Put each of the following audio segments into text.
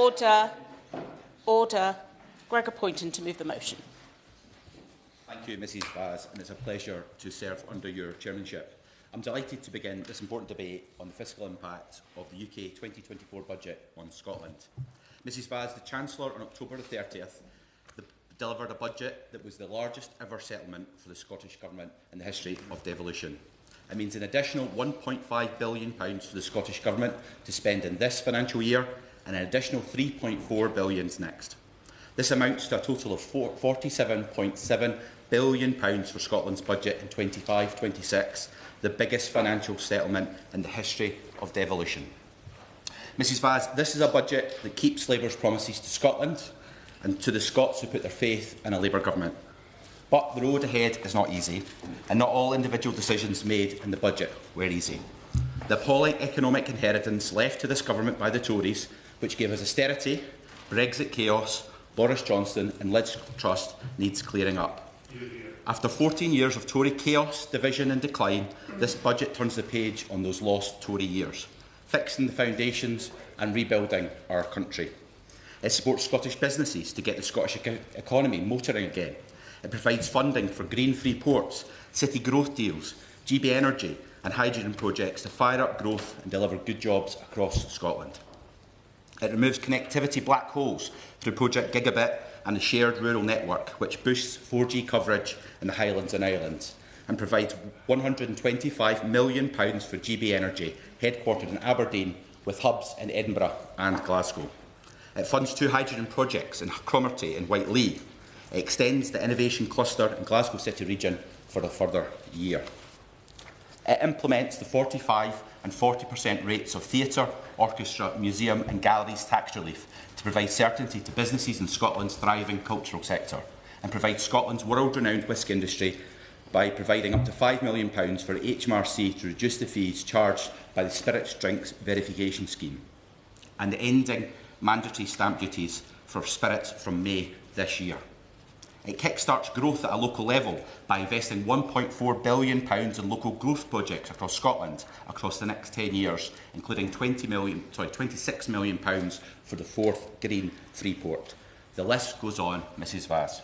Order. Order. Gregor Poynton to move the motion. Thank you, Mrs Vaz, and it's a pleasure to serve under your chairmanship. I'm delighted to begin this important debate on the fiscal impact of the UK 2024 budget on Scotland. Mrs Vaz, the Chancellor, on October the 30th, delivered a budget that was the largest ever settlement for the Scottish Government in the history of devolution. It means an additional £1.5 billion for the Scottish Government to spend in this financial year and an additional £3.4 billion next. This amounts to a total of £47.7 billion for Scotland's budget in 25-26, the biggest financial settlement in the history of devolution. Mrs Vaz, this is a budget that keeps Labour's promises to Scotland and to the Scots who put their faith in a Labour government. But the road ahead is not easy, and not all individual decisions made in the budget were easy. The appalling economic inheritance left to this government by the Tories, which gave us austerity, Brexit chaos, Boris Johnson and Liz Truss, needs clearing up. After 14 years of Tory chaos, division and decline, this budget turns the page on those lost Tory years, fixing the foundations and rebuilding our country. It supports Scottish businesses to get the Scottish economy motoring again. It provides funding for green-free ports, city growth deals, GB energy and hydrogen projects to fire up growth and deliver good jobs across Scotland. It removes connectivity black holes through Project Gigabit and the shared rural network, which boosts 4G coverage in the Highlands and Islands, and provides £125 million for GB energy, headquartered in Aberdeen, with hubs in Edinburgh and Glasgow. It funds 2 hydrogen projects in Cromarty and Whiteley. It extends the innovation cluster in Glasgow City region for a further year. It implements the 45% and 40% rates of theatre, orchestra, museum and galleries tax relief to provide certainty to businesses in Scotland's thriving cultural sector, and provides Scotland's world-renowned whisky industry by providing up to £5 million for HMRC to reduce the fees charged by the Spirits Drinks Verification Scheme, and ending mandatory stamp duties for spirits from May this year. It kickstarts growth at a local level by investing £1.4 billion in local growth projects across Scotland across the next 10 years, including £26 million for the 4th Green Freeport. The list goes on, Mrs Vaz.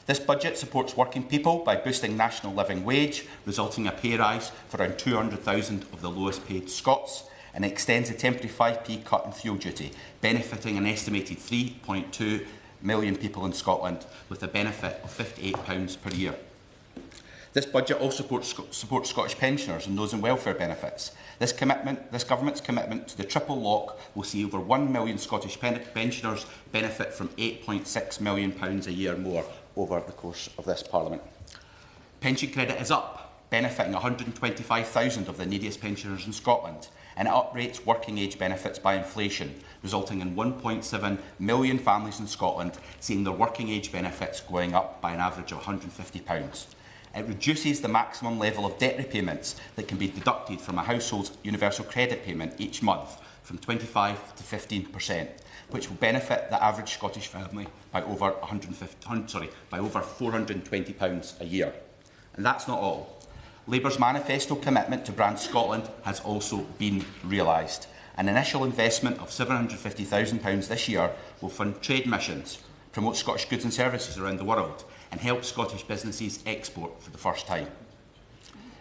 This budget supports working people by boosting national living wage, resulting in a pay rise for around 200,000 of the lowest paid Scots, and extends a temporary 5p cut in fuel duty, benefiting an estimated 3.2 million people in Scotland, with a benefit of £58 per year. This budget also supports Scottish pensioners and those in welfare benefits. This government's commitment to the triple lock will see over 1 million Scottish pensioners benefit from £8.6 million a year more over the course of this Parliament. Pension credit is up, benefiting 125,000 of the neediest pensioners in Scotland, and it uprates working age benefits by inflation, resulting in 1.7 million families in Scotland seeing their working age benefits going up by an average of £150. It reduces the maximum level of debt repayments that can be deducted from a household's universal credit payment each month from 25% to 15%, which will benefit the average Scottish family by over £420 a year. And that's not all. Labour's manifesto commitment to brand Scotland has also been realised. An initial investment of £750,000 this year will fund trade missions, promote Scottish goods and services around the world, and help Scottish businesses export for the first time.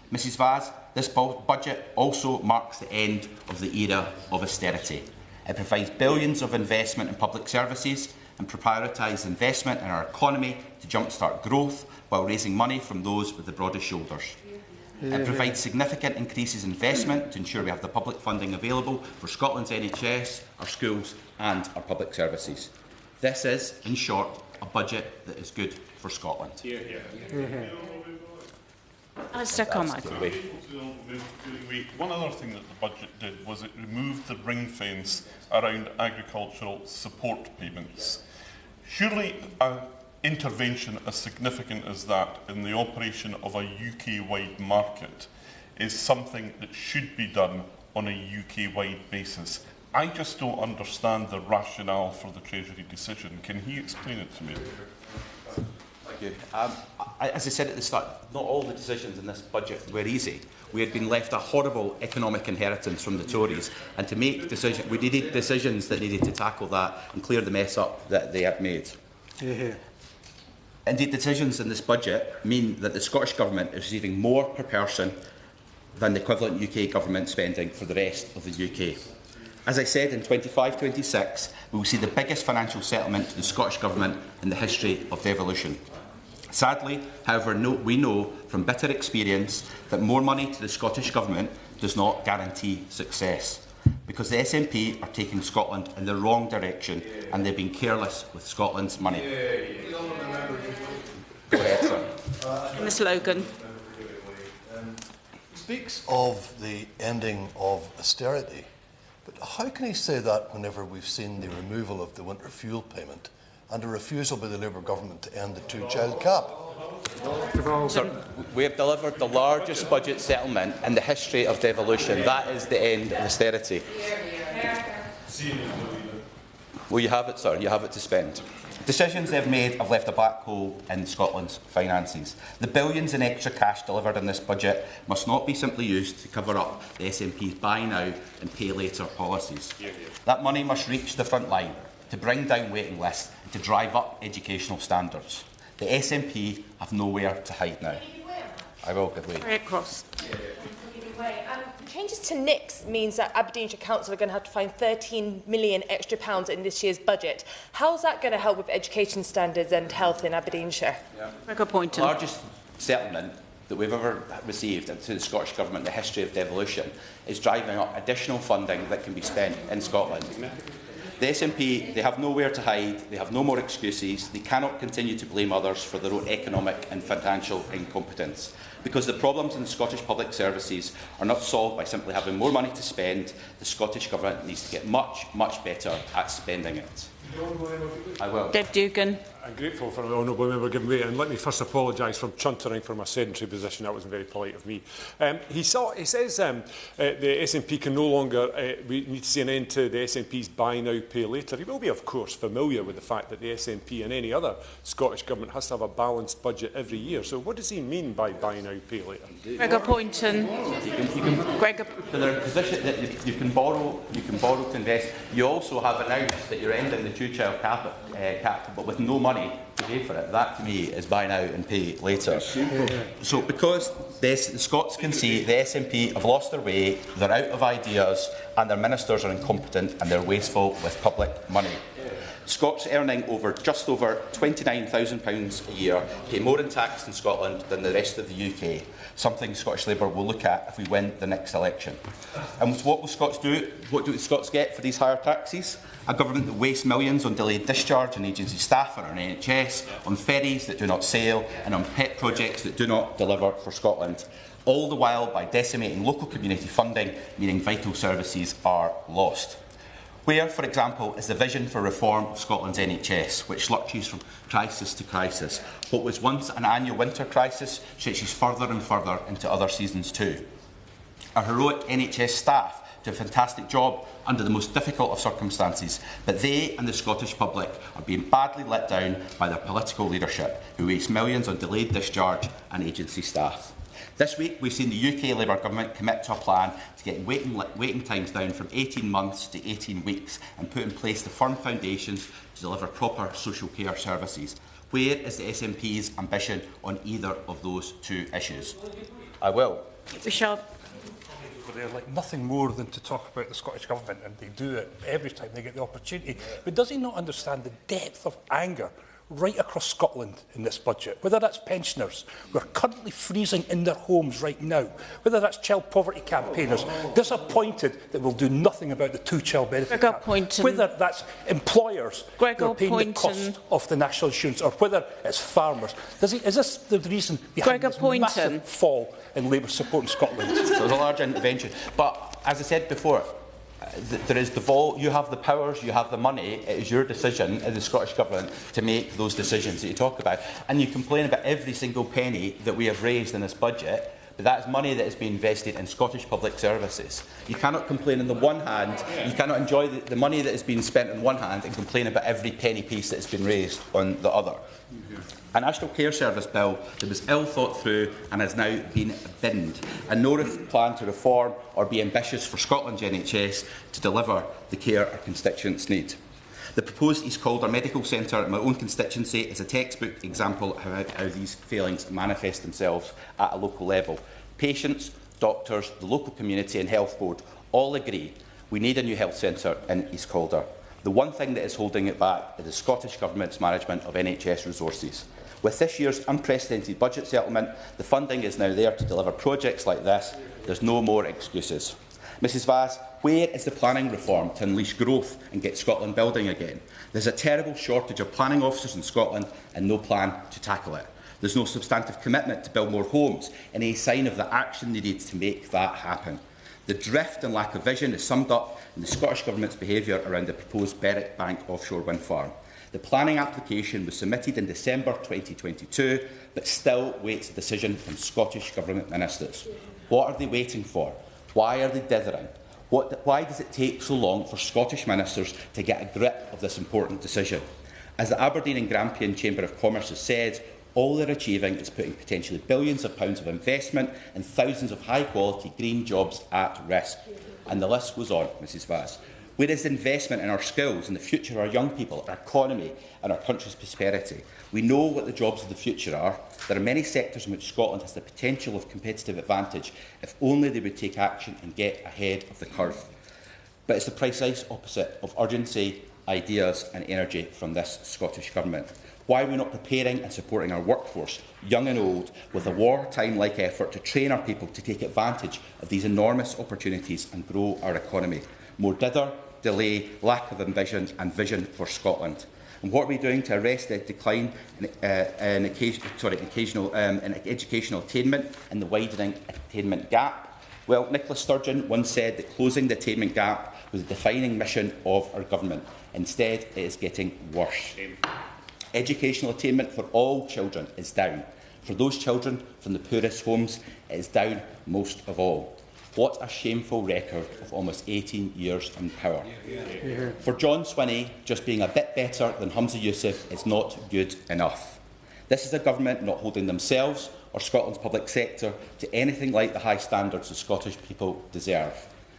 Mrs Vaz, this budget also marks the end of the era of austerity. It provides billions of investment in public services and prioritises investment in our economy to jumpstart growth while raising money from those with the broadest shoulders. It provides significant increases in investment to ensure we have the public funding available for Scotland's NHS, our schools and our public services. This is, in short, a budget that is good for Scotland. Alistair Carmichael. One other thing that the budget did was it removed the ring fence around agricultural support payments. Surely an intervention as significant as that in the operation of a UK-wide market is something that should be done on a UK-wide basis. I just don't understand the rationale for the Treasury decision. Can he explain it to me? Thank Thank you. As I said at the start, not all the decisions in this budget were easy. We had been left a horrible economic inheritance from the Tories, and to make decisions, we needed decisions that needed to tackle that and clear the mess up that they had made. Indeed, decisions in this budget mean that the Scottish Government is receiving more per person than the equivalent UK Government spending for the rest of the UK. As I said, in 25-26, we will see the biggest financial settlement to the Scottish Government in the history of devolution. Sadly, however, we know from bitter experience that more money to the Scottish Government does not guarantee success, because the SNP are taking Scotland in the wrong direction and they've been careless with Scotland's money. Go ahead, sir. Ms Logan. He speaks of the ending of austerity, but how can he say that whenever we've seen the removal of the winter fuel payment and a refusal by the Labour government to end the two-child cap? Sir, we have delivered the largest budget settlement in the history of devolution. That is the end of austerity. Well, you have it, sir. You have it to spend. Decisions they've made have left a black hole in Scotland's finances. The billions in extra cash delivered in this budget must not be simply used to cover up the SNP's buy now and pay later policies. That money must reach the front line to bring down waiting lists and to drive up educational standards. The SNP have nowhere to hide now. I will give way. Red Cross. The changes to NICs means that Aberdeenshire Council are going to have to find £13 million extra in this year's budget. How's that going to help with education standards and health in Aberdeenshire? Gregor Poynton. The largest settlement that we've ever received to the Scottish Government in the history of devolution is driving up additional funding that can be spent in Scotland. The SNP, they have nowhere to hide, they have no more excuses, they cannot continue to blame others for their own economic and financial incompetence. Because the problems in the Scottish public services are not solved by simply having more money to spend, the Scottish Government needs to get much, much better at spending it. I will. Dave Dugan. I'm grateful for the honourable member giving way, and let me first apologise for chuntering for my sedentary position. That wasn't very polite of me. He says the SNP can no longer, we need to see an end to the SNP's buy now, pay later. He will be, of course, familiar with the fact that the SNP and any other Scottish Government has to have a balanced budget every year. So what does he mean by buy now, pay later? Gregor Poynton. So they're in a position that you can borrow to invest. You also have announced that you're ending the two-child cap, but with no money to pay for it. That, to me, is buy now and pay later. So because the Scots can see the SNP have lost their way, they're out of ideas, and their ministers are incompetent and they're wasteful with public money. Scots earning just over £29,000 a year pay more in tax in Scotland than the rest of the UK, something Scottish Labour will look at if we win the next election. And what will Scots do? What do Scots get for these higher taxes? A government that wastes millions on delayed discharge and agency staff on our NHS, on ferries that do not sail, and on pet projects that do not deliver for Scotland. All the while by decimating local community funding, meaning vital services are lost. Where, for example, is the vision for reform of Scotland's NHS, which lurches from crisis to crisis? What was once an annual winter crisis stretches further and further into other seasons too. Our heroic NHS staff do a fantastic job under the most difficult of circumstances, but they and the Scottish public are being badly let down by their political leadership, who waste millions on delayed discharge and agency staff. This week, we've seen the UK Labour Government commit to a plan to get waiting times down from 18 months to 18 weeks and put in place the firm foundations to deliver proper social care services. Where is the SNP's ambition on either of those two issues? I will. Bishop. They're like nothing more than to talk about the Scottish Government, and they do it every time they get the opportunity. But does he not understand the depth of anger right across Scotland in this budget? Whether that's pensioners who are currently freezing in their homes right now, whether that's child poverty campaigners disappointed that we'll do nothing about the two-child benefit cap, whether that's employers who are paying the cost of the national insurance, or whether it's farmers. Is this the reason behind this massive fall in Labour support in Scotland? So there's a large intervention. But as I said before, there is you have the powers, you have the money. It is your decision as the Scottish Government to make those decisions that you talk about. And you complain about every single penny that we have raised in this budget, but that is money that has been invested in Scottish public services. You cannot complain on the one hand, you cannot enjoy the money that has been spent on one hand and complain about every penny piece that has been raised on the other. A National Care Service bill that was ill thought through and has now been binned, and no plan to reform or be ambitious for Scotland's NHS to deliver the care our constituents need. The proposed East Calder Medical Centre in my own constituency is a textbook example of how these failings manifest themselves at a local level. Patients, doctors, the local community and health board all agree we need a new health centre in East Calder. The one thing that is holding it back is the Scottish Government's management of NHS resources. With this year's unprecedented budget settlement, the funding is now there to deliver projects like this. There's no more excuses. Mrs Vaz, where is the planning reform to unleash growth and get Scotland building again? There's a terrible shortage of planning officers in Scotland and no plan to tackle it. There's no substantive commitment to build more homes and a sign of the action needed to make that happen. The drift and lack of vision is summed up in the Scottish Government's behaviour around the proposed Berwick Bank offshore wind farm. The planning application was submitted in December 2022, but still waits a decision from Scottish Government ministers. What are they waiting for? Why are they dithering? Why does it take so long for Scottish ministers to get a grip of this important decision? As the Aberdeen and Grampian Chamber of Commerce has said, all they're achieving is putting potentially billions of pounds of investment and thousands of high-quality green jobs at risk. And the list goes on, Mrs Vaz. Where is the investment in our skills and the future of our young people, our economy and our country's prosperity? We know what the jobs of the future are. There are many sectors in which Scotland has the potential of competitive advantage if only they would take action and get ahead of the curve. But it's the precise opposite of urgency, ideas and energy from this Scottish Government. Why are we not preparing and supporting our workforce, young and old, with a wartime-like effort to train our people to take advantage of these enormous opportunities and grow our economy? More dither, delay, lack of ambition and vision for Scotland. And what are we doing to arrest the decline in educational attainment and the widening attainment gap? Well, Nicola Sturgeon once said that closing the attainment gap was the defining mission of our government. Instead, it is getting worse. Educational attainment for all children is down. For those children from the poorest homes, it is down most of all. What a shameful record of almost 18 years in power. For John Swinney, just being a bit better than Humza Yousaf is not good enough. This is a government not holding themselves or Scotland's public sector to anything like the high standards the Scottish people deserve.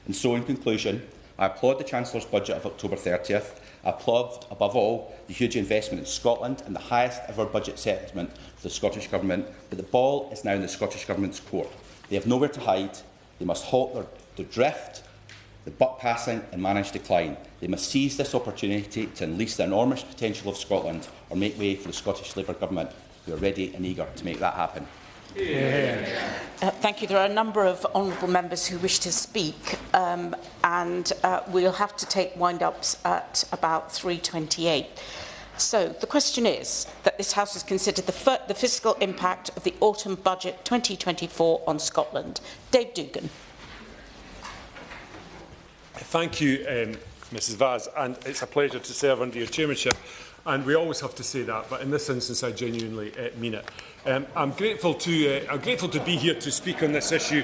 And so, in conclusion, I applaud the Chancellor's budget of October 30th. I applaud, above all, the huge investment in Scotland and the highest ever budget settlement for the Scottish Government. But the ball is now in the Scottish Government's court. They have nowhere to hide. They must halt the drift, the buck passing and managed decline. They must seize this opportunity to unleash the enormous potential of Scotland or make way for the Scottish Labour Government, who are ready and eager to make that happen. Thank you. There are a number of honourable members who wish to speak, and we'll have to take wind-ups at about 3:28. So the question is that this House has considered the fiscal impact of the autumn budget 2024 on Scotland. Dave Dugan. Thank you, Mrs Vaz, and it's a pleasure to serve under your chairmanship. And we always have to say that, but in this instance, I genuinely mean it. I'm grateful to be here to speak on this issue.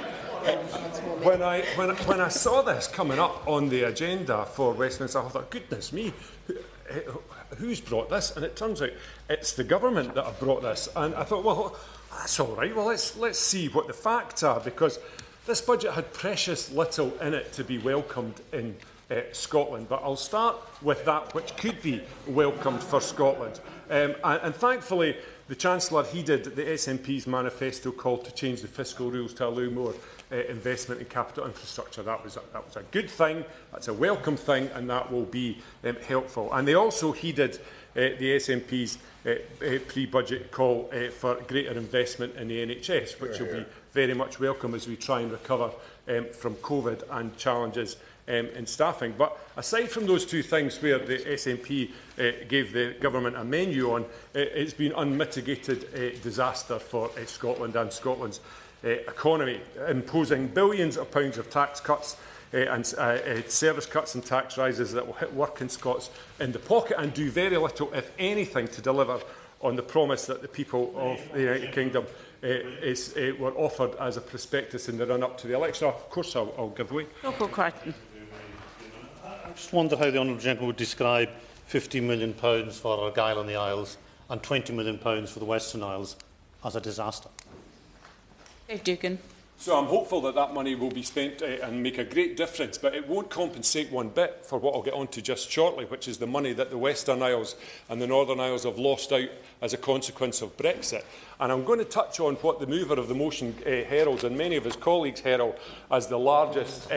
When I saw this coming up on the agenda for Westminster, I thought, goodness me, who's brought this? And it turns out it's the government that have brought this. And I thought, well, that's all right. Well, let's see what the facts are, because this budget had precious little in it to be welcomed in Scotland. But I'll start with that which could be welcomed for Scotland. And thankfully, the Chancellor heeded the SNP's manifesto call to change the fiscal rules to allow more investment in capital infrastructure. That was a good thing, that's a welcome thing, and that will be helpful. And they also heeded the SNP's pre-budget call for greater investment in the NHS, which will be very much welcome as we try and recover from COVID and challenges in staffing. But aside from those two things where the SNP gave the government a menu on, it's been unmitigated disaster for Scotland and Scotland's economy, imposing billions of pounds of tax cuts and service cuts and tax rises that will hit working Scots in the pocket and do very little, if anything, to deliver on the promise that the people of the United Kingdom were offered as a prospectus in the run-up to the election. Of course, I'll give way. Local Crichton. I just wonder how the honourable gentleman would describe £50 million for Argyll and the Isles and £20 million for the Western Isles as a disaster. Dave Dugan. So I'm hopeful that that money will be spent and make a great difference, but it won't compensate one bit for what I'll get on to just shortly, which is the money that the Western Isles and the Northern Isles have lost out as a consequence of Brexit. And I'm going to touch on what the mover of the motion heralds, and many of his colleagues herald, as the largest,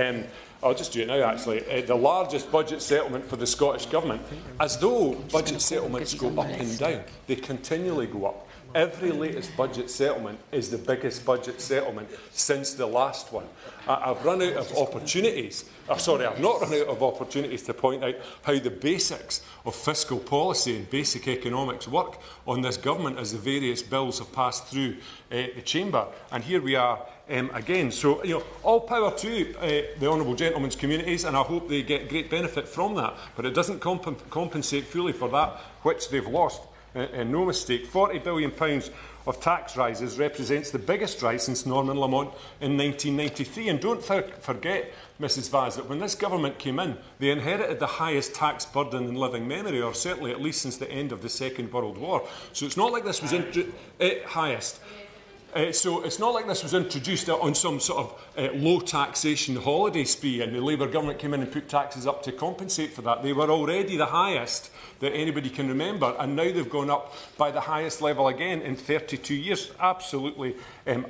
I'll just do it now actually, the largest budget settlement for the Scottish Government, as though budget settlements go up and down. They continually go up. Every latest budget settlement is the biggest budget settlement since the last one. I've run out of opportunities. I've not run out of opportunities to point out how the basics of fiscal policy and basic economics work on this government as the various bills have passed through the chamber. And here we are again. So, all power to the honourable gentleman's communities, and I hope they get great benefit from that. But it doesn't compensate fully for that which they've lost. And no mistake, £40 billion of tax rises represents the biggest rise since Norman Lamont in 1993. And don't forget, Mrs Vaz, that when this government came in, they inherited the highest tax burden in living memory, or certainly at least since the end of the Second World War. So it's not like this was highest. So it's not like this was introduced on some sort of low taxation holiday spree and the Labour government came in and put taxes up to compensate for that. They were already the highest that anybody can remember, and now they've gone up by the highest level again in 32 years. Absolutely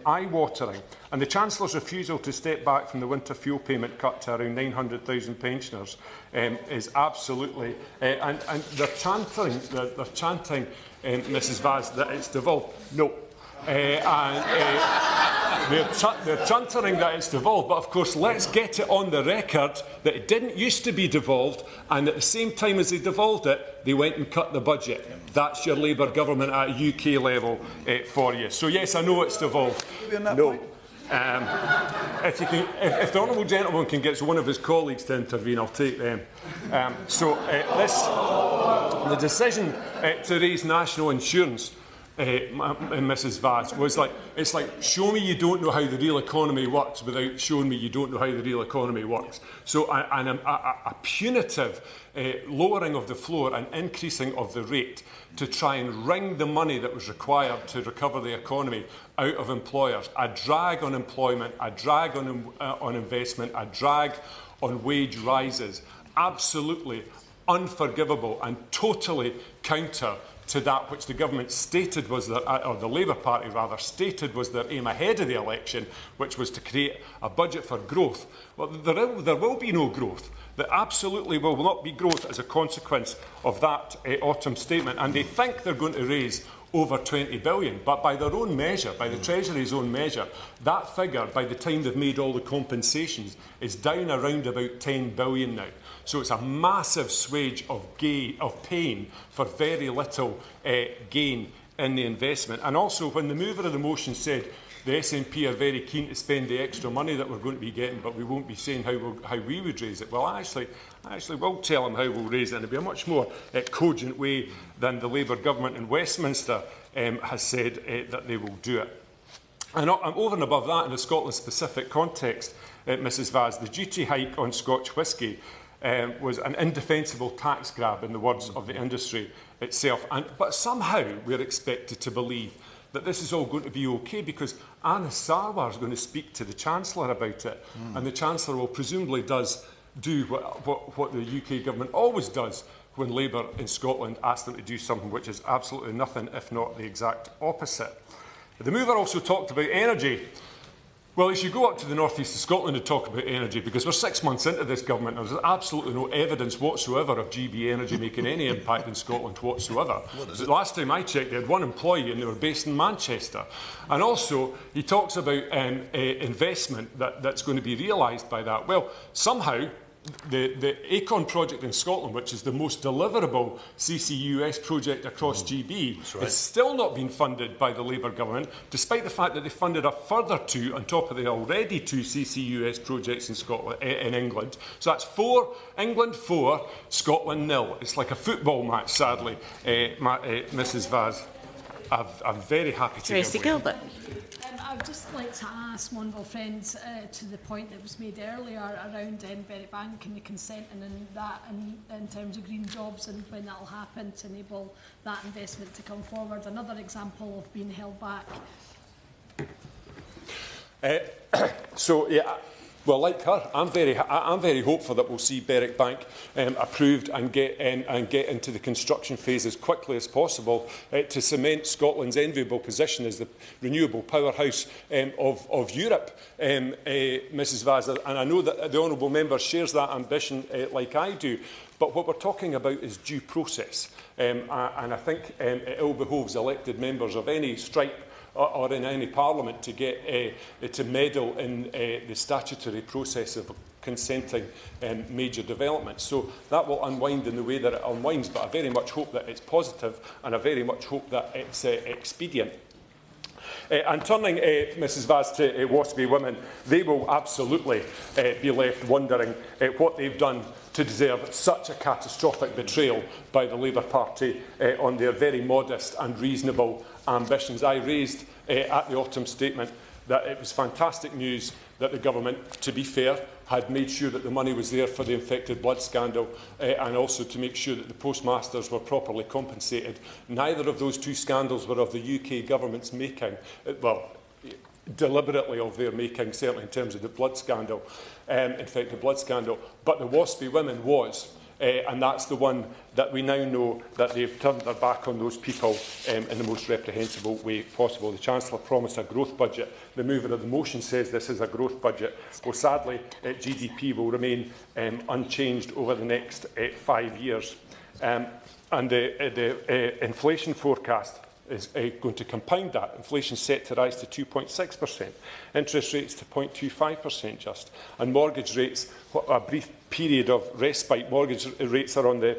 eye-watering. And the Chancellor's refusal to step back from the winter fuel payment cut to around 900,000 pensioners is absolutely... and they're chanting, Mrs Vaz, that it's devolved. No. They're chuntering that it's devolved, but of course let's get it on the record that it didn't used to be devolved, and at the same time as they devolved it, they went and cut the budget. That's your Labour government at a UK level for you. So yes, I know it's devolved. No. If the honourable gentleman can get one of his colleagues to intervene, I'll take them. The decision to raise national insurance, Mrs Vaz, was like, it's like, show me you don't know how the real economy works without showing me you don't know how the real economy works. So a punitive lowering of the floor and increasing of the rate to try and wring the money that was required to recover the economy out of employers, a drag on employment, a drag on investment, a drag on wage rises, absolutely unforgivable and totally counter to that which the government stated was their, or the Labour Party rather, stated was their aim ahead of the election, which was to create a budget for growth. Well, there will be no growth. There absolutely will not be growth as a consequence of that autumn statement. And they think they're going to raise over 20 billion, but by their own measure, by the Treasury's own measure, that figure, by the time they've made all the compensations, is down around about 10 billion now. So it's a massive swage of pain for very little gain in the investment. And also, when the mover of the motion said the SNP are very keen to spend the extra money that we're going to be getting, but we won't be saying how we would raise it. Well, I actually will tell them how we'll raise it, and it'll be a much more cogent way than the Labour government in Westminster has said that they will do it. And over and above that, in the Scotland-specific context, Mrs Vaz, the duty hike on Scotch whisky was an indefensible tax grab, in the words of the industry itself. But somehow we're expected to believe that this is all going to be okay, because Anna Sarwar is going to speak to the Chancellor about it, and the Chancellor will presumably do what the UK government always does when Labour in Scotland asks them to do something, which is absolutely nothing, if not the exact opposite. The mover also talked about energy. Well, you should go up to the north east of Scotland and talk about energy, because we're 6 months into this government and there's absolutely no evidence whatsoever of GB Energy making any impact in Scotland whatsoever. The last time I checked, they had one employee and they were based in Manchester. And also, he talks about investment that's going to be realised by that. Well, somehow, the Acorn project in Scotland, which is the most deliverable CCUS project across GB, has still not been funded by the Labour government, despite the fact that they funded a further two on top of the already two CCUS projects in Scotland, in England. So that's England 4, Scotland 0. It's like a football match, sadly, Mrs Vaz. I'm very happy to Tracy give way. Gilbert. I would just like to ask one of our friends to the point that was made earlier around Berwick Bank and the consenting and that in terms of green jobs and when that will happen to enable that investment to come forward. Another example of being held back. Well, like her, I'm very hopeful that we'll see Berwick Bank approved and get into the construction phase as quickly as possible to cement Scotland's enviable position as the renewable powerhouse of Europe, Mrs Vaz. And I know that the honourable member shares that ambition like I do. But what we're talking about is due process. And I think it ill behoves elected members of any stripe or in any parliament to get to meddle in the statutory process of consenting major developments. So that will unwind in the way that it unwinds, but I very much hope that it's positive and I very much hope that it's expedient. And turning, Mrs Vaz, to WASPI women, they will absolutely be left wondering what they've done to deserve such a catastrophic betrayal by the Labour Party on their very modest and reasonable ambitions. I raised at the autumn statement that it was fantastic news that the government, to be fair, had made sure that the money was there for the infected blood scandal and also to make sure that the postmasters were properly compensated. Neither of those two scandals were of the UK government's making, well, deliberately of their making, certainly in terms of the blood scandal, infected blood scandal, but the WASPI women was. And that's the one that we now know that they've turned their back on those people in the most reprehensible way possible. The Chancellor promised a growth budget. The mover of the motion says this is a growth budget. Well, sadly, GDP will remain unchanged over the next 5 years. And the inflation forecast is going to compound that. Inflation set to rise to 2.6%, interest rates to 0.25% just, and mortgage rates, a brief period of respite, mortgage rates are on the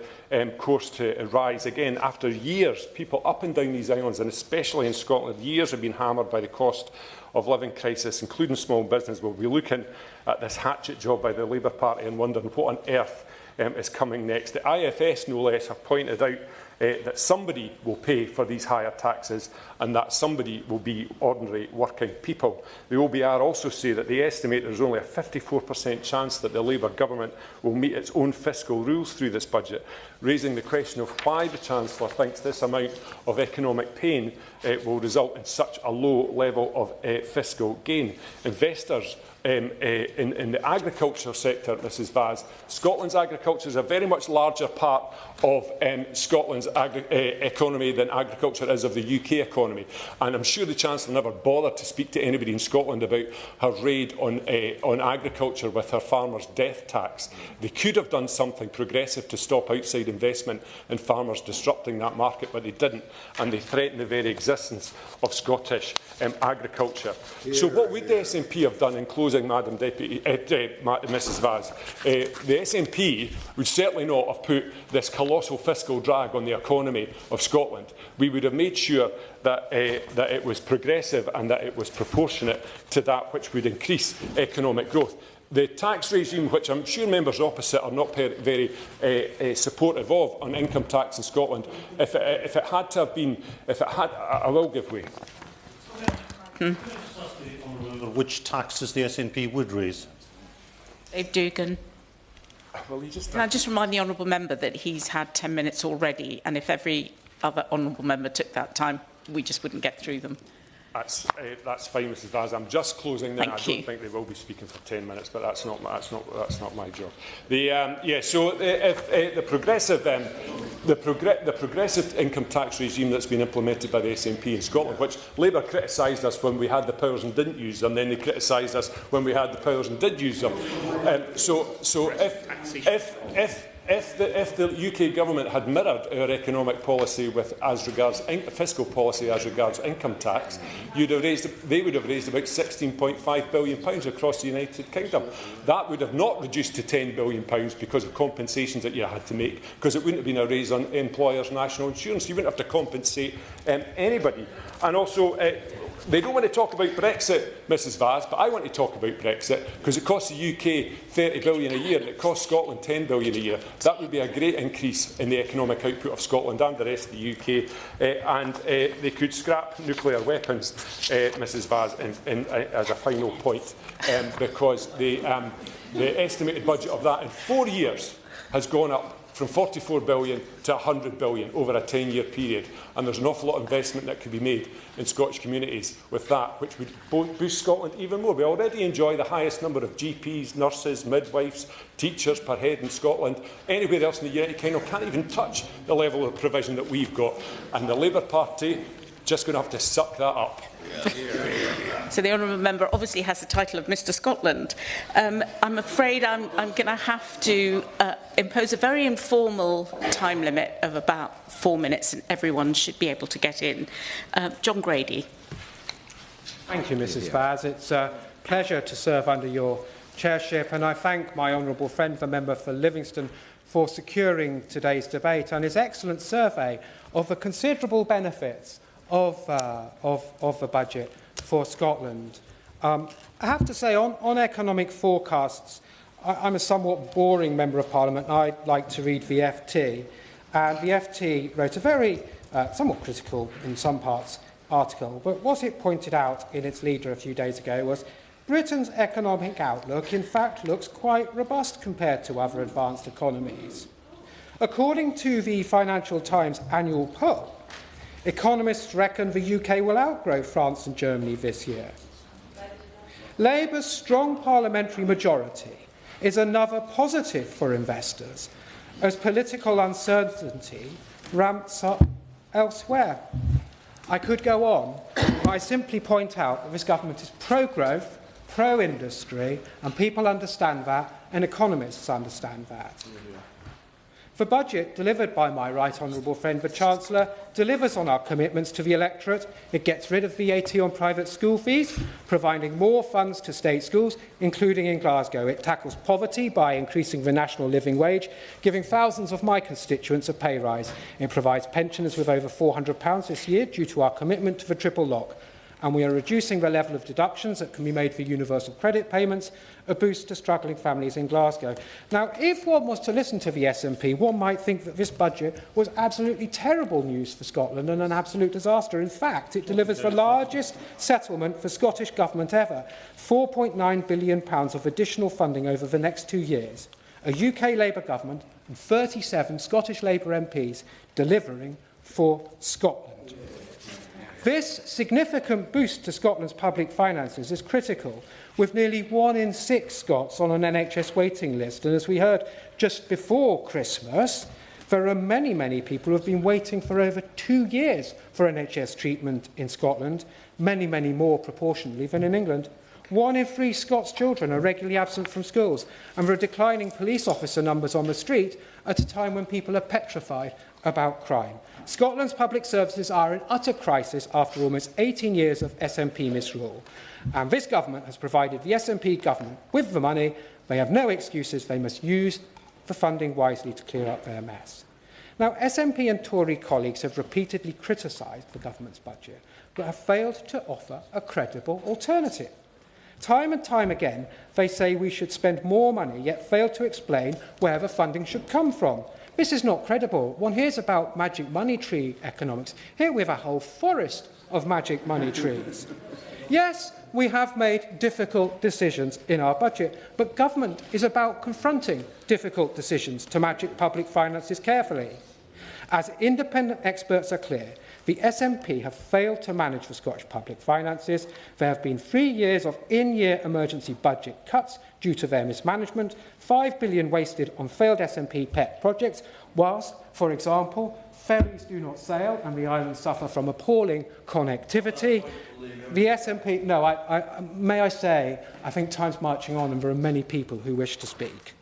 course to rise again after years. People up and down these islands, and especially in Scotland, years have been hammered by the cost of living crisis, including small business. We'll be looking at this hatchet job by the Labour Party and wondering what on earth is coming next. The IFS, no less, have pointed out that somebody will pay for these higher taxes and that somebody will be ordinary working people. The OBR also say that they estimate there's only a 54% chance that the Labour government will meet its own fiscal rules through this budget, raising the question of why the Chancellor thinks this amount of economic pain will result in such a low level of fiscal gain. Investors in the agriculture sector, Mrs Vaz, Scotland's agriculture is a very much larger part of Scotland's economy than agriculture is of the UK economy. And I'm sure the Chancellor never bothered to speak to anybody in Scotland about her raid on agriculture with her farmers' death tax. They could have done something progressive to stop outside investment and farmers disrupting that market, but they didn't, and they threatened the very existence of Scottish agriculture. So what would the SNP have done in closing, Madam Deputy, Mrs Vaz? The SNP would certainly not have put this colossal fiscal drag on the economy of Scotland. We would have made sure that it was progressive and that it was proportionate to that which would increase economic growth. The tax regime, which I'm sure members opposite are not very supportive of, on income tax in Scotland, if it had to have been, I will give way. Which taxes the SNP would raise? Dave Dugan. Well, Can I just remind the honourable member that he's had 10 minutes already, and if every other honourable member took that time, we just wouldn't get through them. That's fine, Mrs Vaz. I'm just closing then. I don't think they will be speaking for 10 minutes, but that's not my job. So if the progressive income tax regime that's been implemented by the SNP in Scotland, which Labour criticised us when we had the powers and didn't use them, then they criticised us when we had the powers and did use them. If the UK government had mirrored our economic policy as regards fiscal policy as regards income tax, they would have raised about £16.5 billion across the United Kingdom. That would have not reduced to £10 billion because of compensations that you had to make, because it wouldn't have been a raise on employers' national insurance. You wouldn't have to compensate anybody. And also, they don't want to talk about Brexit, Mrs Vaz, but I want to talk about Brexit because it costs the UK £30 billion a year and it costs Scotland £10 billion a year. That would be a great increase in the economic output of Scotland and the rest of the UK, and they could scrap nuclear weapons, Mrs Vaz, as a final point, because the estimated budget of that in 4 years has gone up from 44 billion to 100 billion over a 10-year period, and there's an awful lot of investment that could be made in Scottish communities with that, which would boost Scotland even more. We already enjoy the highest number of GPs, nurses, midwives, teachers per head in Scotland. Anywhere else in the United Kingdom can't even touch the level of provision that we've got, and the Labour Party just going to have to suck that up. So the honourable member obviously has the title of Mr Scotland. I'm afraid I'm going to have to impose a very informal time limit of about 4 minutes, and everyone should be able to get in. John Grady. Thank you, Mrs Vaz. It's a pleasure to serve under your chairship, and I thank my honourable friend, the member for Livingston, for securing today's debate and his excellent survey of the considerable benefits of the budget for Scotland. I have to say, on economic forecasts, I'm a somewhat boring Member of Parliament. I like to read the FT, and the FT wrote a very, somewhat critical in some parts, article, but what it pointed out in its leader a few days ago was Britain's economic outlook, in fact, looks quite robust compared to other advanced economies. According to the Financial Times annual poll, economists reckon the UK will outgrow France and Germany this year. Labour's strong parliamentary majority is another positive for investors, as political uncertainty ramps up elsewhere. I could go on, but I simply point out that this government is pro-growth, pro-industry, and people understand that, and economists understand that. The budget delivered by my right honourable friend, the Chancellor, delivers on our commitments to the electorate. It gets rid of VAT on private school fees, providing more funds to state schools, including in Glasgow. It tackles poverty by increasing the national living wage, giving thousands of my constituents a pay rise. It provides pensioners with over £400 this year due to our commitment to the triple lock. And we are reducing the level of deductions that can be made for universal credit payments, a boost to struggling families in Glasgow. Now, if one was to listen to the SNP, one might think that this budget was absolutely terrible news for Scotland and an absolute disaster. In fact, it delivers the largest settlement for Scottish Government ever, £4.9 billion of additional funding over the next 2 years. A UK Labour government and 37 Scottish Labour MPs delivering for Scotland. This significant boost to Scotland's public finances is critical, with nearly 1 in 6 Scots on an NHS waiting list. And as we heard just before Christmas, there are many, many people who have been waiting for over 2 years for NHS treatment in Scotland, many, many more proportionally than in England. 1 in 3 Scots children are regularly absent from schools, and there are declining police officer numbers on the street at a time when people are petrified about crime. Scotland's public services are in utter crisis after almost 18 years of SNP misrule. And this government has provided the SNP government with the money. They have no excuses. They must use the funding wisely to clear up their mess. Now, SNP and Tory colleagues have repeatedly criticised the government's budget, but have failed to offer a credible alternative. Time and time again, they say we should spend more money, yet fail to explain where the funding should come from. This is not credible. One hears about magic money tree economics. Here we have a whole forest of magic money trees. Yes, we have made difficult decisions in our budget, but government is about confronting difficult decisions to manage public finances carefully. As independent experts are clear, the SNP have failed to manage the Scottish public finances. There have been 3 years of in-year emergency budget cuts due to their mismanagement, £5 billion wasted on failed SNP pet projects, whilst, for example, ferries do not sail and the islands suffer from appalling connectivity. The SNP, may I say, I think time's marching on and there are many people who wish to speak.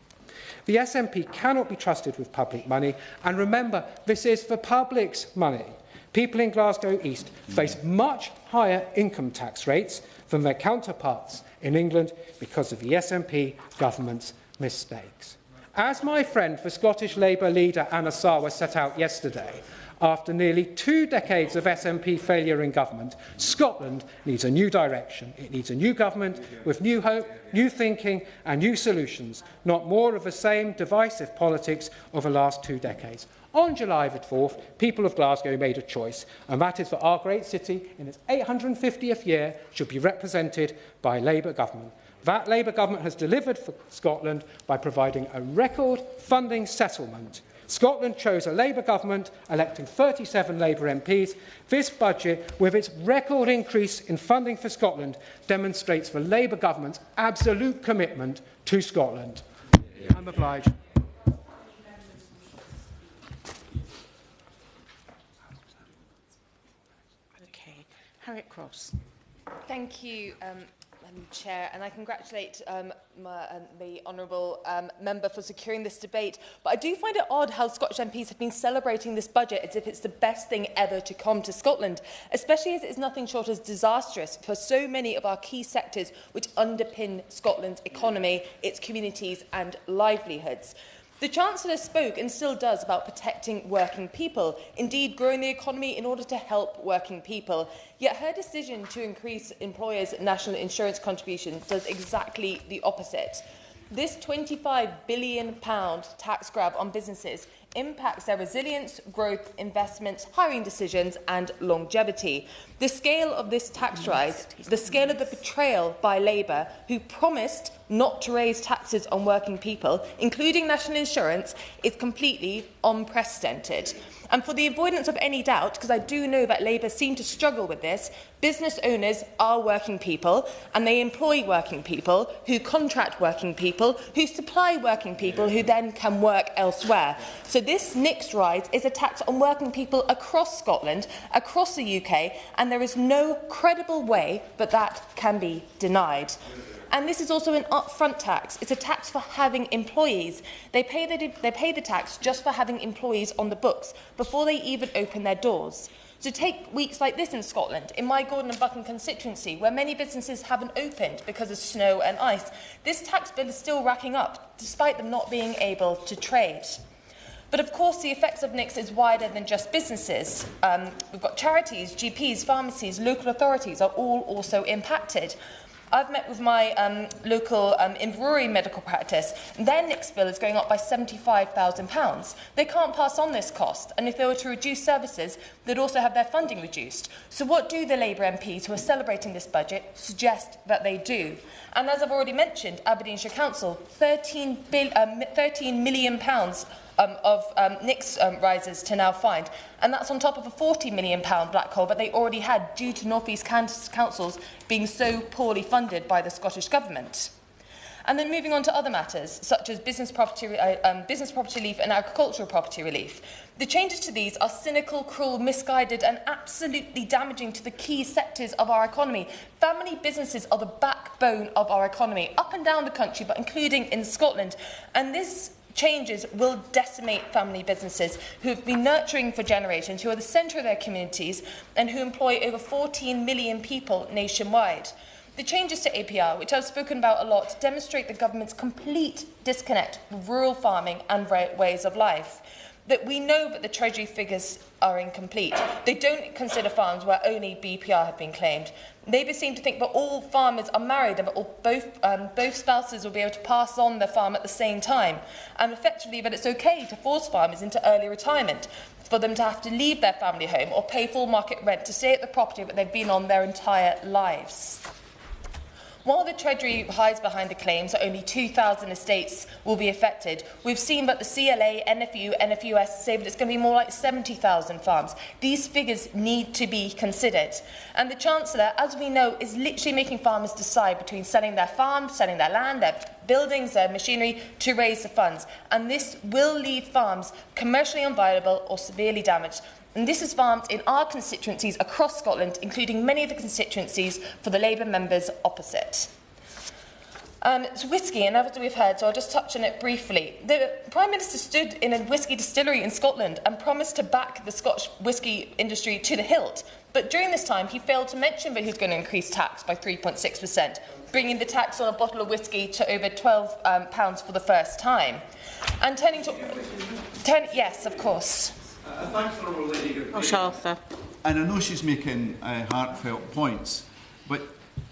The SNP cannot be trusted with public money, and remember, this is the public's money. People in Glasgow East face much higher income tax rates than their counterparts in England because of the SNP government's mistakes. As my friend, the Scottish Labour leader Anna Sarwar set out yesterday, After nearly 2 decades of SNP failure in government, Scotland needs a new direction. It needs a new government with new hope, new thinking and new solutions, not more of the same divisive politics of the last 2 decades. On July the 4th, people of Glasgow made a choice, and that is that our great city, in its 850th year, should be represented by a Labour government. That Labour government has delivered for Scotland by providing a record funding settlement. Scotland chose a Labour government, electing 37 Labour MPs. This budget, with its record increase in funding for Scotland, demonstrates the Labour government's absolute commitment to Scotland. I'm obliged. Okay, Harriet Cross. Thank you, Madam Chair, and I congratulate the honourable member for securing this debate. But I do find it odd how Scottish MPs have been celebrating this budget as if it's the best thing ever to come to Scotland, especially as it is nothing short of disastrous for so many of our key sectors which underpin Scotland's economy, its communities and livelihoods. The Chancellor spoke and still does about protecting working people, indeed growing the economy in order to help working people. Yet her decision to increase employers' national insurance contribution does exactly the opposite. This £25 billion tax grab on businesses impacts their resilience, growth, investments, hiring decisions and longevity. The scale of this tax rise, the scale of the betrayal by Labour, who promised not to raise taxes on working people, including national insurance, is completely unprecedented. And for the avoidance of any doubt, because I do know that Labour seem to struggle with this, business owners are working people and they employ working people who contract working people, who supply working people who then can work elsewhere. So this next rise is a tax on working people across Scotland, across the UK, and there is no credible way that that can be denied. And this is also an upfront tax. It's a tax for having employees. They pay the tax just for having employees on the books before they even open their doors. So take weeks like this in Scotland, in my Gordon and Buchan constituency, where many businesses haven't opened because of snow and ice. This tax bill is still racking up, despite them not being able to trade. But of course, the effects of NICS is wider than just businesses. We've got charities, GPs, pharmacies, local authorities are all also impacted. I've met with my local Inverurie medical practice, and their NICS bill is going up by £75,000. They can't pass on this cost, and if they were to reduce services, they'd also have their funding reduced. So what do the Labour MPs who are celebrating this budget suggest that they do? And as I've already mentioned, Aberdeenshire Council, £13 million of NICS rises to now find, and that's on top of a £40 million black hole that they already had due to North East councils being so poorly funded by the Scottish Government. And then moving on to other matters, such as business property relief and agricultural property relief. The changes to these are cynical, cruel, misguided and absolutely damaging to the key sectors of our economy. Family businesses are the backbone of our economy, up and down the country, but including in Scotland. And this changes will decimate family businesses who have been nurturing for generations, who are the centre of their communities and who employ over 14 million people nationwide. The changes to APR, which I've spoken about a lot, demonstrate the government's complete disconnect with rural farming and ways of life. That we know that the Treasury figures are incomplete. They don't consider farms where only BPR have been claimed. Labour seem to think that all farmers are married and that both spouses will be able to pass on their farm at the same time, and effectively that it's okay to force farmers into early retirement, for them to have to leave their family home or pay full market rent to stay at the property that they've been on their entire lives. While the Treasury hides behind the claims that only 2,000 estates will be affected, we've seen that the CLA, NFU, NFUS say that it's going to be more like 70,000 farms. These figures need to be considered. And the Chancellor, as we know, is literally making farmers decide between selling their farm, selling their land, their buildings, their machinery to raise the funds. And this will leave farms commercially unviable or severely damaged. And this is farms in our constituencies across Scotland, including many of the constituencies for the Labour members opposite. It's whisky, and as we've heard, so I'll just touch on it briefly. The Prime Minister stood in a whisky distillery in Scotland and promised to back the Scottish whisky industry to the hilt. But during this time, he failed to mention that he was going to increase tax by 3.6%, bringing the tax on a bottle of whisky to over £12 for the first time. And yes, of course. Thanks, Honourable Lady. Josh Arthur. And I know she's making heartfelt points, but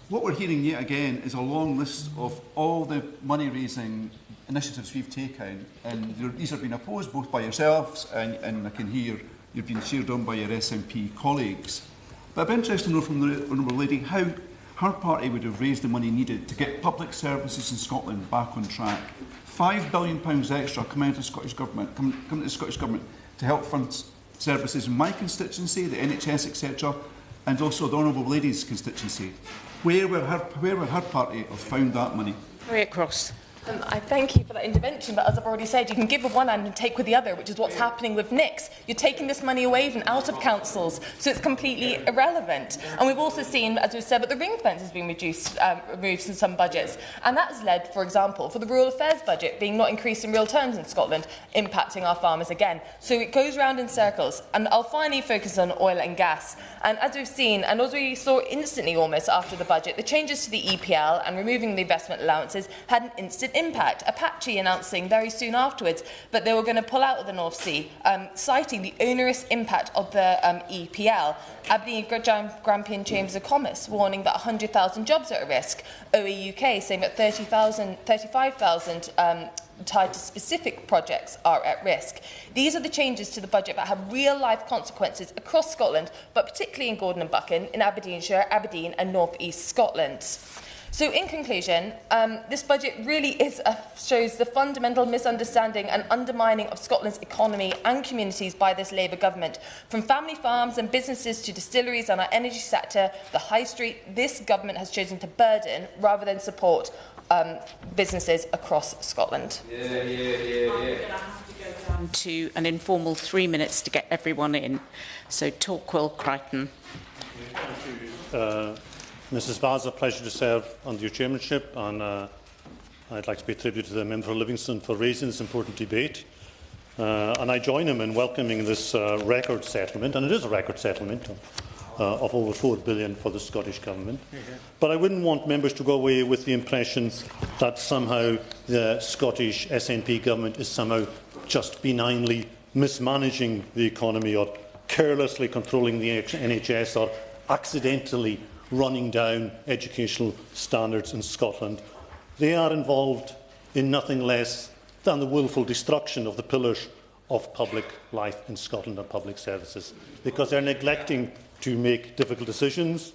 what we're hearing yet again is a long list of all the money-raising initiatives we've taken, and these have been opposed both by yourselves and I can hear you've been cheered on by your SNP colleagues. But I'd be interested to know from the Honourable Lady how her party would have raised the money needed to get public services in Scotland back on track. £5 billion extra coming to the Scottish Government, coming to the Scottish Government to help fund services in my constituency, the NHS, etc., and also the Honourable Lady's constituency. Where would her party have found that money? Harriet Cross. I thank you for that intervention, but as I've already said, you can give with one hand and take with the other, which is what's happening with NICs. You're taking this money away from out of councils, so it's completely irrelevant. And we've also seen, as we've said, that the ring fence has been removed in some budgets. And that has led, for example, for the rural affairs budget being not increased in real terms in Scotland, impacting our farmers again. So it goes round in circles. And I'll finally focus on oil and gas. And as we've seen, and as we saw instantly almost after the budget, the changes to the EPL and removing the investment allowances had an instant impact. Apache announcing very soon afterwards that they were going to pull out of the North Sea, citing the onerous impact of the EPL. Aberdeen Grampian Chambers of Commerce warning that 100,000 jobs are at risk. OE UK saying that 35,000 tied to specific projects are at risk. These are the changes to the budget that have real-life consequences across Scotland, but particularly in Gordon and Buchan, in Aberdeenshire, Aberdeen and North East Scotland. So in conclusion, this budget really shows the fundamental misunderstanding and undermining of Scotland's economy and communities by this Labour government. From family farms and businesses to distilleries and our energy sector, the high street, this government has chosen to burden rather than support businesses across Scotland. I'm going to have to go down to an informal 3 minutes to get everyone in. So Torquil Crichton. Mrs. Vaz, a pleasure to serve under your chairmanship, and I'd like to pay tribute to the member for Livingston for raising this important debate. And I join him in welcoming this record settlement, and it is a record settlement of over £4 billion for the Scottish Government. But I wouldn't want members to go away with the impression that somehow the Scottish SNP Government is somehow just benignly mismanaging the economy or carelessly controlling the NHS or accidentally running down educational standards in Scotland. They are involved in nothing less than the willful destruction of the pillars of public life in Scotland and public services, because they're neglecting to make difficult decisions,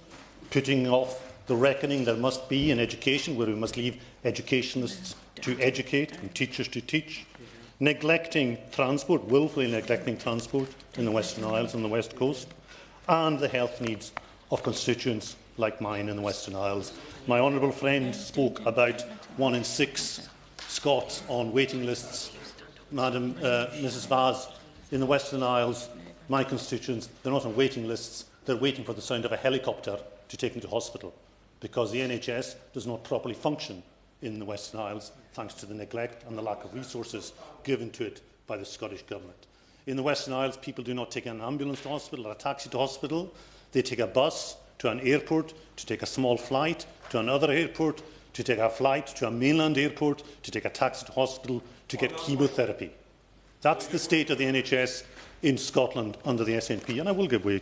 putting off the reckoning there must be in education, where we must leave educationists to educate and teachers to teach, neglecting transport, willfully neglecting transport in the Western Isles and the West Coast, and the health needs of constituents like mine in the Western Isles. My honourable friend spoke about 1 in 6 Scots on waiting lists. Madam Mrs. Vaz, in the Western Isles, my constituents, they're not on waiting lists, they're waiting for the sound of a helicopter to take them to hospital, because the NHS does not properly function in the Western Isles, thanks to the neglect and the lack of resources given to it by the Scottish Government. In the Western Isles, people do not take an ambulance to hospital or a taxi to hospital, they take a bus to an airport, to take a small flight to another airport, to take a flight to a mainland airport, to take a taxi to hospital, to get chemotherapy. That's the state of the NHS in Scotland under the SNP, and I will give way.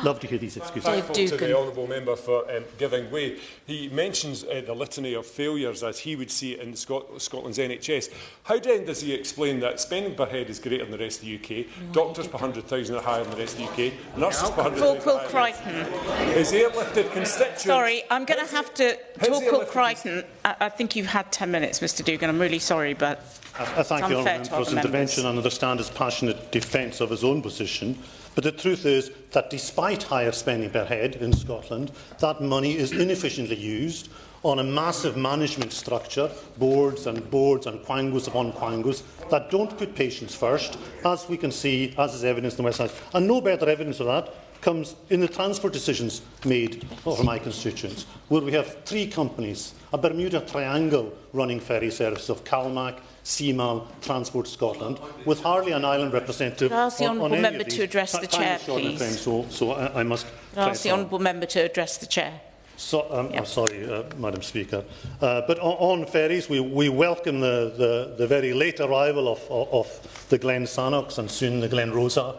Love to hear these excuses. Thankful to the honourable member for giving way. He mentions the litany of failures as he would see it in Scotland's NHS. How then does he explain that spending per head is greater than the rest of the UK, doctors per 100,000 are higher than the rest of the UK, nurses per 100,000 Torquil Crichton. His airlifted constituents... Sorry, I'm going to have to... Torquil Crichton, I think you've had 10 minutes, Mr Dugan. I'm really sorry, but I thank the honourable member for his intervention and understand his passionate defence of his own position. But the truth is that despite higher spending per head in Scotland, that money is inefficiently used on a massive management structure, boards and quangos upon quangos, that don't put patients first, as we can see, as is evidence in the West Isles. And no better evidence of that comes in the transport decisions made for my constituents, where we have 3 companies, a Bermuda Triangle running ferry service of CalMac, CMAL, Transport Scotland, with hardly an island representative on any of these. Ask the honourable member to address the chair, please. So I must... Ask the honourable member to address the chair. I'm sorry, Madam Speaker. But on ferries, we welcome the very late arrival of the Glen Sannox and soon the Glen Rosa.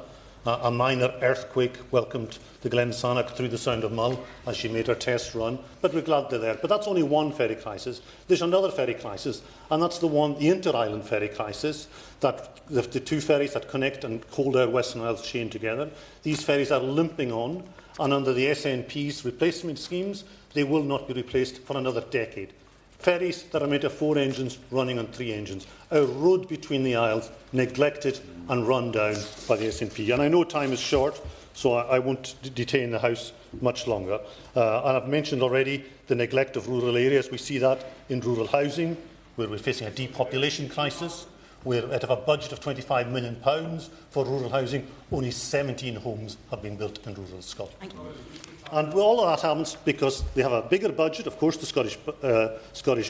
A minor earthquake welcomed the Glen Sannox through the Sound of Mull as she made her test run. But we're glad they're there. But that's only one ferry crisis. There's another ferry crisis, and that's the inter-island ferry crisis, that the two ferries that connect and hold our Western Isles chain together. These ferries are limping on, and under the SNP's replacement schemes, they will not be replaced for another decade. Ferries that are made of 4 engines running on 3 engines. Our road between the Isles neglected and run down by the SNP. And I know time is short, so I won't detain the House much longer. And I've mentioned already the neglect of rural areas. We see that in rural housing, where we're facing a depopulation crisis. We're out of a budget of £25 million for rural housing. Only 17 homes have been built in rural Scotland. And all of that happens because they have a bigger budget. Of course, the Scottish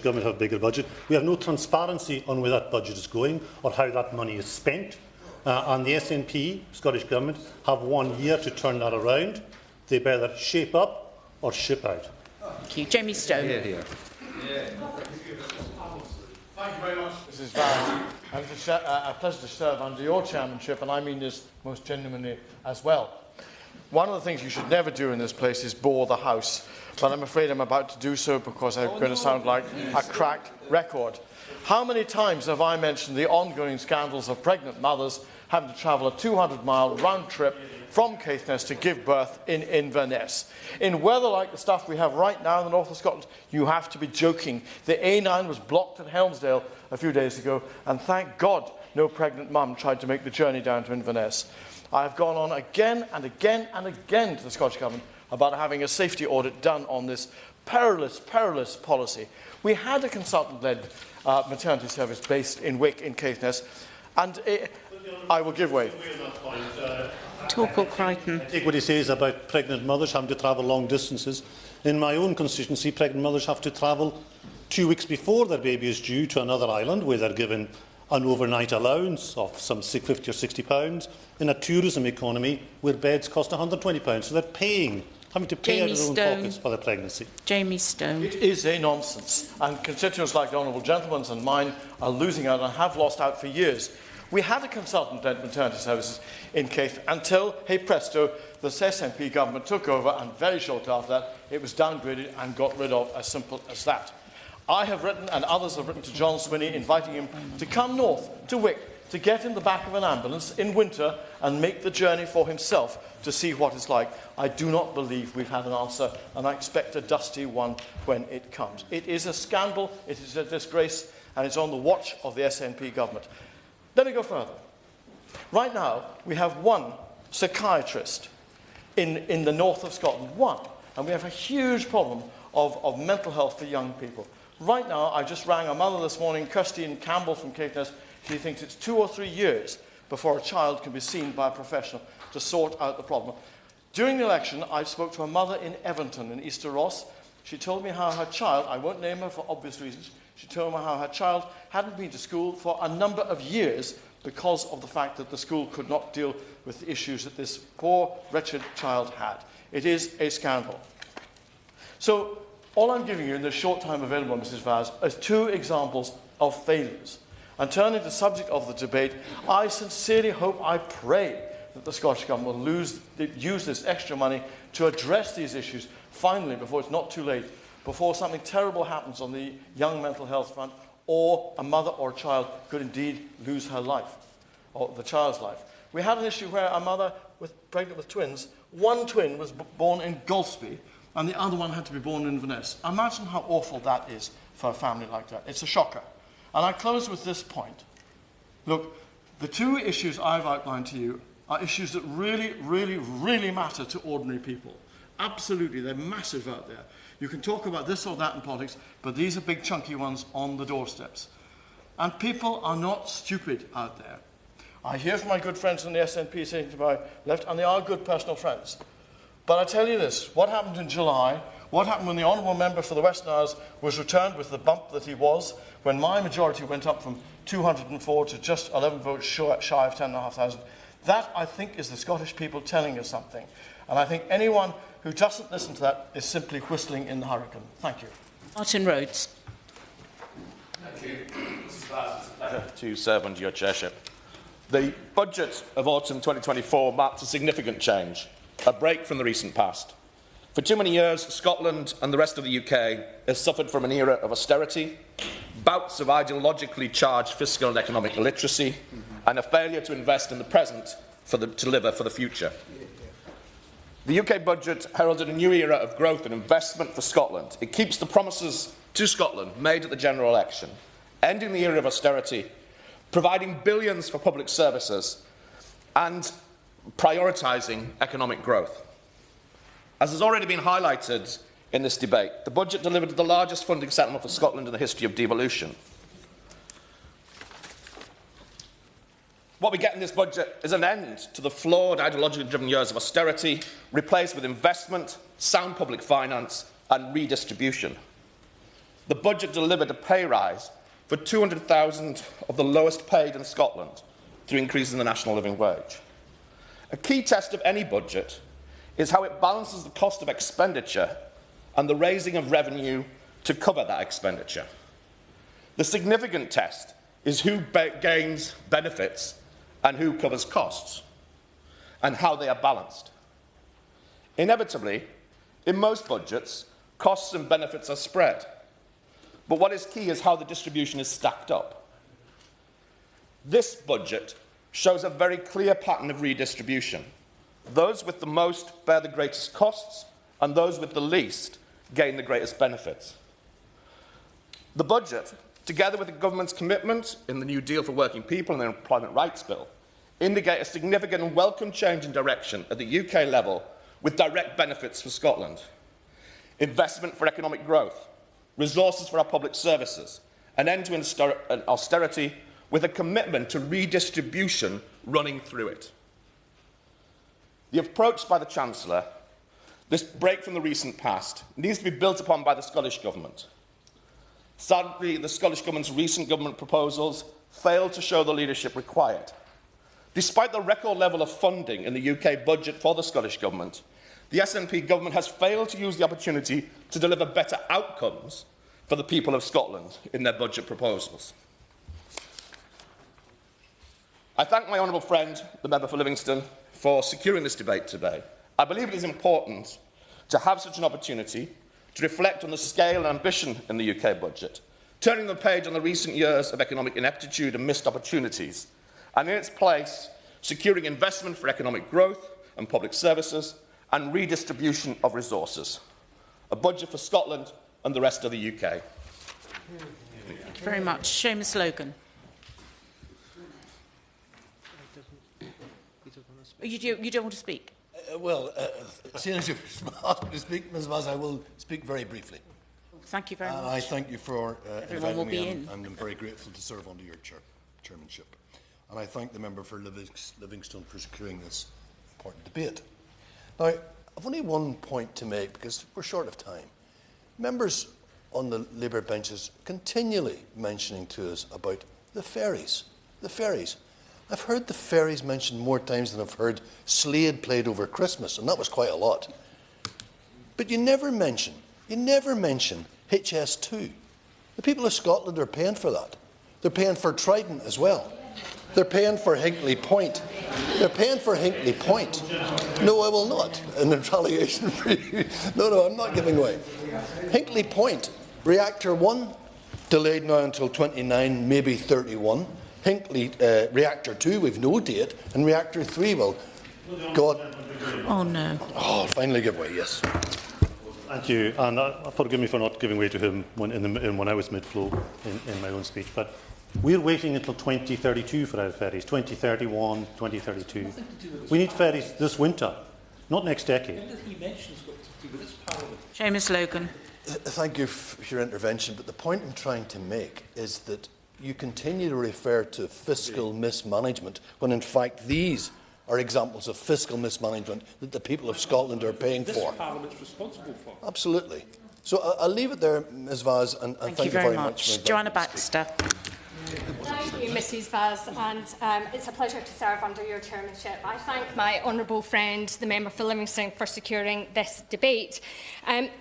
Government have a bigger budget. We have no transparency on where that budget is going or how that money is spent. And the SNP, Scottish Government, have 1 year to turn that around. They better shape up or ship out. Thank you. Jamie Stone. Thank you very much, Mrs. Vaz. And it's a pleasure to serve under your chairmanship, and I mean this most genuinely as well. One of the things you should never do in this place is bore the House, but I'm afraid I'm about to do so because I'm going to sound like a cracked record. How many times have I mentioned the ongoing scandals of pregnant mothers having to travel a 200-mile round trip from Caithness to give birth in Inverness? In weather like the stuff we have right now in the north of Scotland, you have to be joking. The A9 was blocked at Helmsdale a few days ago, and thank God no pregnant mum tried to make the journey down to Inverness. I have gone on again and again and again to the Scottish Government about having a safety audit done on this perilous, perilous policy. We had a consultant-led maternity service based in Wick in Caithness, and I will give way. Talk or Crichton. I take what he says about pregnant mothers having to travel long distances. In my own constituency, pregnant mothers have to travel 2 weeks before their baby is due to another island where they're given an overnight allowance of some £50 or £60 in a tourism economy where beds cost £120. So they're having to pay out of their own pockets for their pregnancy. Jamie Stone. It is a nonsense, and constituents like the Honourable Gentleman's and mine are losing out and have lost out for years. We had a consultant-led maternity services in Keith until, hey presto, the SNP government took over, and very shortly after that, it was downgraded and got rid of, as simple as that. I have written, and others have written to John Swinney, inviting him to come north to Wick, to get in the back of an ambulance in winter and make the journey for himself to see what it's like. I do not believe we've had an answer, and I expect a dusty one when it comes. It is a scandal, it is a disgrace, and it's on the watch of the SNP government. Let me go further. Right now, we have one psychiatrist in the north of Scotland, one, and we have a huge problem of mental health for young people. Right now, I just rang a mother this morning, Kirstine Campbell from Caithness. She thinks it's 2 or 3 years before a child can be seen by a professional to sort out the problem. During the election, I spoke to a mother in Everton in Easter Ross. She told me how her child, I won't name her for obvious reasons, she told me how her child hadn't been to school for a number of years because of the fact that the school could not deal with the issues that this poor, wretched child had. It is a scandal. So, all I'm giving you in the short time available, Mrs. Vaz, is 2 examples of failures. And turning to the subject of the debate, I sincerely hope, I pray, that the Scottish Government will use this extra money to address these issues finally, before it's not too late, before something terrible happens on the young mental health front, or a mother or a child could indeed lose her life, or the child's life. We had an issue where a mother pregnant with twins, one twin was born in Golspie, and the other one had to be born in Inverness. Imagine how awful that is for a family like that. It's a shocker. And I close with this point. Look, the 2 issues I've outlined to you are issues that really, really, really matter to ordinary people. Absolutely, they're massive out there. You can talk about this or that in politics, but these are big chunky ones on the doorsteps. And people are not stupid out there. I hear from my good friends in the SNP sitting to my left, and they are good personal friends. But I tell you this, what happened in July, what happened when the Honourable Member for the Western Isles was returned with the bump that he was, when my majority went up from 204 to just 11 votes shy of 10,500, that, I think, is the Scottish people telling us something. And I think anyone who doesn't listen to that is simply whistling in the hurricane. Thank you. Martin Rhodes. Thank you. It's a pleasure to serve under your chairship. The budget of autumn 2024 marked a significant change, a break from the recent past. For too many years, Scotland and the rest of the UK has suffered from an era of austerity, bouts of ideologically charged fiscal and economic illiteracy, and a failure to invest in the present to deliver for the future. The UK budget heralded a new era of growth and investment for Scotland. It keeps the promises to Scotland made at the general election, ending the era of austerity, providing billions for public services, and prioritising economic growth. As has already been highlighted in this debate, the budget delivered the largest funding settlement for Scotland in the history of devolution. What we get in this budget is an end to the flawed, ideologically driven years of austerity, replaced with investment, sound public finance and redistribution. The budget delivered a pay rise for 200,000 of the lowest paid in Scotland through increases in the national living wage. A key test of any budget is how it balances the cost of expenditure and the raising of revenue to cover that expenditure. The significant test is who gains benefits and who covers costs, and how they are balanced. Inevitably, in most budgets, costs and benefits are spread. But what is key is how the distribution is stacked up. This budget shows a very clear pattern of redistribution. Those with the most bear the greatest costs, and those with the least gain the greatest benefits. The budget, together with the government's commitment in the New Deal for Working People and the Employment Rights Bill, indicate a significant and welcome change in direction at the UK level with direct benefits for Scotland. Investment for economic growth, resources for our public services, an end to austerity with a commitment to redistribution running through it. The approach by the Chancellor, this break from the recent past, needs to be built upon by the Scottish Government. Sadly, the Scottish Government's recent government proposals failed to show the leadership required. Despite the record level of funding in the UK budget for the Scottish Government, the SNP Government has failed to use the opportunity to deliver better outcomes for the people of Scotland in their budget proposals. I thank my honourable friend, the member for Livingston, for securing this debate today. I believe it is important to have such an opportunity to reflect on the scale and ambition in the UK budget, turning the page on the recent years of economic ineptitude and missed opportunities, and in its place, securing investment for economic growth and public services and redistribution of resources. A budget for Scotland and the rest of the UK. Thank you very much. Seamus Logan. You don't want to speak? Seeing as you've asked me to speak, Ms Vaz, I will speak very briefly. Thank you very much. I thank you for inviting me, and I'm very grateful to serve under your chairmanship. And I thank the member for Livingston for securing this important debate. Now, I've only one point to make because we're short of time. Members on the Labour benches continually mentioning to us about the ferries. The ferries. I've heard the ferries mentioned more times than I've heard Slade played over Christmas, and that was quite a lot. But you never mention HS2. The people of Scotland are paying for that. They're paying for Trident as well. They're paying for Hinkley Point. They're paying for Hinkley Point. No, I will not, in retaliation for you. No, I'm not giving way. Hinkley Point, Reactor 1, delayed now until 29, maybe 31. Hinkley Reactor 2, we've no date, and Reactor 3, well, God. Oh, no. Oh, finally give way, yes. Thank you, and forgive me for not giving way to him when I was mid-flow in my own speech, but we're waiting until 2032 for our ferries, 2031, 2032. We need ferries this winter, not next decade. Seamus Logan. Thank you for your intervention, but the point I'm trying to make is that you continue to refer to fiscal mismanagement when in fact these are examples of fiscal mismanagement that the people of Scotland are paying for. This Parliament's responsible for. Absolutely. So I'll leave it there, Ms Vaz, and thank you very much. Joanna Baxter. Thank you. you, Mrs Vaz, and it's a pleasure to serve under your chairmanship. I thank my honourable friend, the member for Livingston, for securing this debate.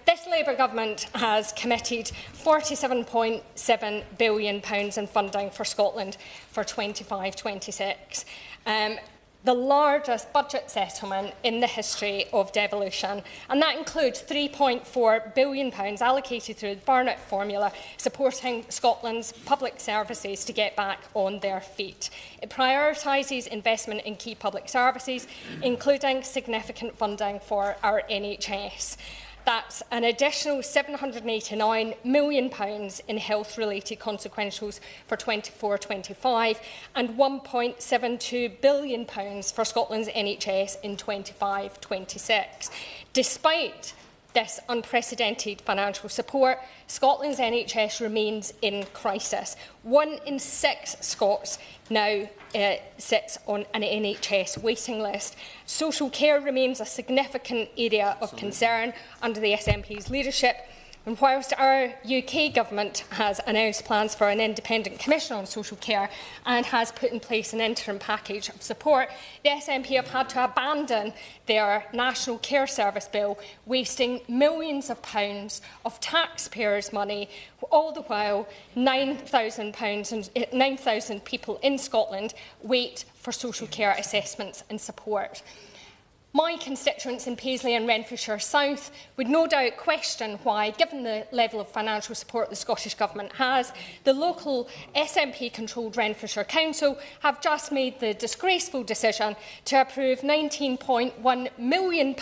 This Labour government has committed £47.7 billion in funding for Scotland for 25-26. The largest budget settlement in the history of devolution, and that includes £3.4 billion allocated through the Barnett formula, supporting Scotland's public services to get back on their feet. It prioritises investment in key public services, including significant funding for our NHS. That's an additional £789 million in health-related consequentials for 24-25 and £1.72 billion for Scotland's NHS in 25-26. Despite this unprecedented financial support, Scotland's NHS remains in crisis. 1 in 6 Scots now sits on an NHS waiting list. Social care remains a significant area of concern under the SNP's leadership. And whilst our UK government has announced plans for an independent commission on social care and has put in place an interim package of support, the SNP have had to abandon their National Care Service bill, wasting millions of pounds of taxpayers' money, all the while 9,000 people in Scotland wait for social care assessments and support. My constituents in Paisley and Renfrewshire South would no doubt question why, given the level of financial support the Scottish Government has, the local SNP-controlled Renfrewshire Council have just made the disgraceful decision to approve £19.1 million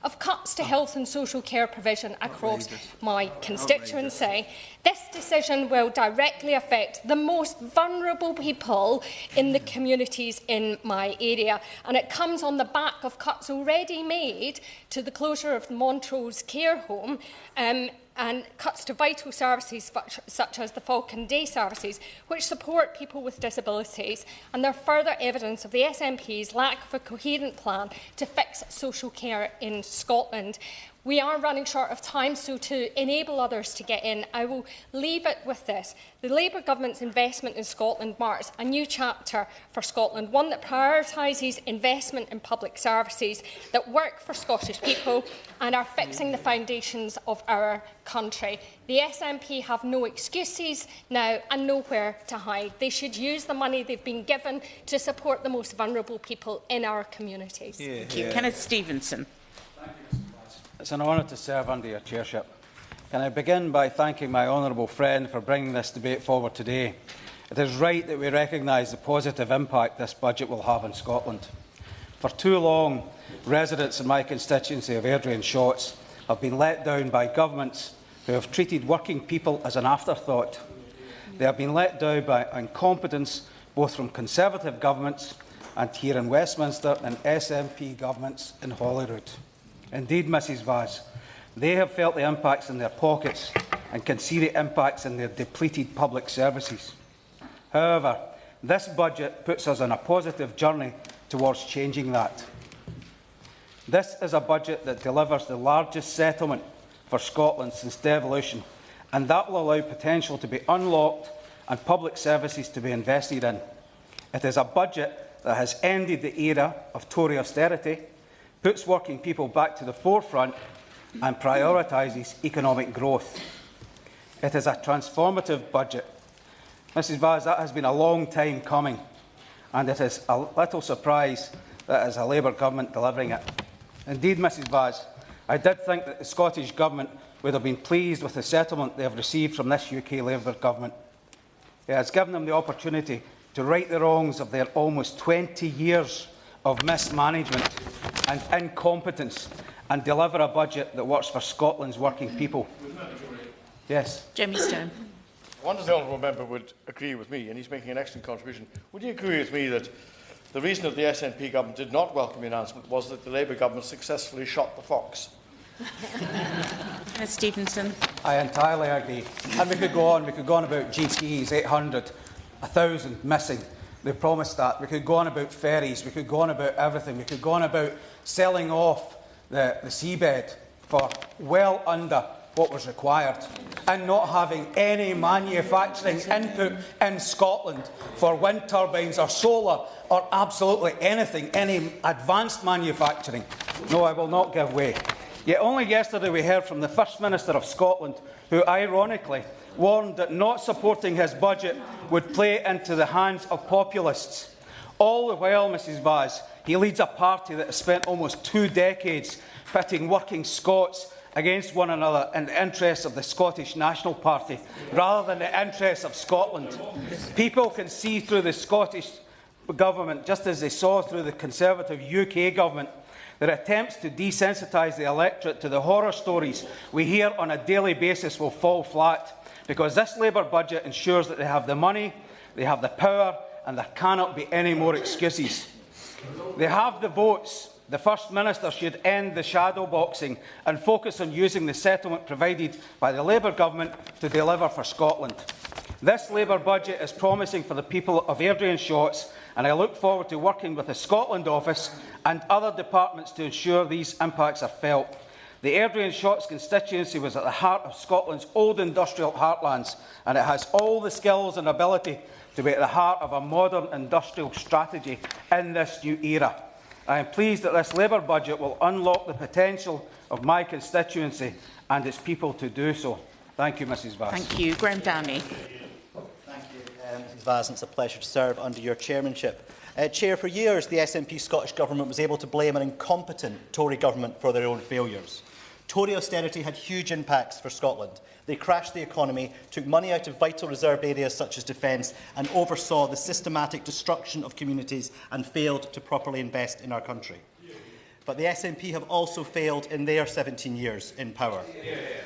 of cuts to health and social care provision across my constituency. This decision will directly affect the most vulnerable people in the communities in my area, and it comes on the back of cuts already made to the closure of the Montrose Care Home and cuts to vital services such as the Falcon Day services, which support people with disabilities, and they're further evidence of the SNP's lack of a coherent plan to fix social care in Scotland. We are running short of time, so to enable others to get in, I will leave it with this. The Labour Government's investment in Scotland marks a new chapter for Scotland, one that prioritises investment in public services that work for Scottish people and are fixing the foundations of our country. The SNP have no excuses now and nowhere to hide. They should use the money they've been given to support the most vulnerable people in our communities. Thank you. Kenneth Stevenson. It's an honour to serve under your chairship. Can I begin by thanking my honourable friend for bringing this debate forward today? It is right that we recognise the positive impact this budget will have in Scotland. For too long, residents in my constituency of Airdrie and Shotts have been let down by governments who have treated working people as an afterthought. They have been let down by incompetence both from Conservative governments and here in Westminster and SNP governments in Holyrood. Indeed, Mrs Vaz, they have felt the impacts in their pockets and can see the impacts in their depleted public services. However, this budget puts us on a positive journey towards changing that. This is a budget that delivers the largest settlement for Scotland since devolution, and that will allow potential to be unlocked and public services to be invested in. It is a budget that has ended the era of Tory austerity, puts working people back to the forefront and prioritises economic growth. It is a transformative budget. Mrs Vaz, that has been a long time coming, and it is a little surprise that it is a Labour government delivering it. Indeed, Mrs Vaz, I did think that the Scottish Government would have been pleased with the settlement they have received from this UK Labour Government. It has given them the opportunity to right the wrongs of their almost 20 years of mismanagement and incompetence and deliver a budget that works for Scotland's working people. Yes. Jamie Stone. I wonder if the honourable member would agree with me, and he's making an excellent contribution. Would you agree with me that the reason that the SNP government did not welcome the announcement was that the Labour government successfully shot the fox? Stevenson. I entirely agree. And we could go on. We could go on about GPs, 800, 1,000 missing. They promised that. We could go on about ferries. We could go on about everything. We could go on about selling off the seabed for well under what was required, and not having any manufacturing input in Scotland for wind turbines or solar or absolutely anything, any advanced manufacturing. No, I will not give way. Yet only yesterday we heard from the First Minister of Scotland, who ironically warned that not supporting his budget would play into the hands of populists. All the while, Mrs Vaz, he leads a party that has spent almost 2 decades pitting working Scots against one another in the interests of the Scottish National Party rather than the interests of Scotland. People can see through the Scottish Government, just as they saw through the Conservative UK Government, their attempts to desensitise the electorate to the horror stories we hear on a daily basis will fall flat, because this Labour budget ensures that they have the money, they have the power, and there cannot be any more excuses. They have the votes. The First Minister should end the shadow boxing and focus on using the settlement provided by the Labour Government to deliver for Scotland. This Labour budget is promising for the people of Airdrie and Shotts, and I look forward to working with the Scotland Office and other departments to ensure these impacts are felt. The Airdrie and Shotts constituency was at the heart of Scotland's old industrial heartlands, and it has all the skills and ability to be at the heart of a modern industrial strategy in this new era. I am pleased that this Labour budget will unlock the potential of my constituency and its people to do so. Thank you, Mrs Vaz. Thank you. Graham Downey. Thank you, Mrs Vaz. It's a pleasure to serve under your chairmanship. Chair, for years the SNP Scottish Government was able to blame an incompetent Tory government for their own failures. Tory austerity had huge impacts for Scotland. They crashed the economy, took money out of vital reserved areas such as defence, and oversaw the systematic destruction of communities and failed to properly invest in our country. But the SNP have also failed in their 17 years in power.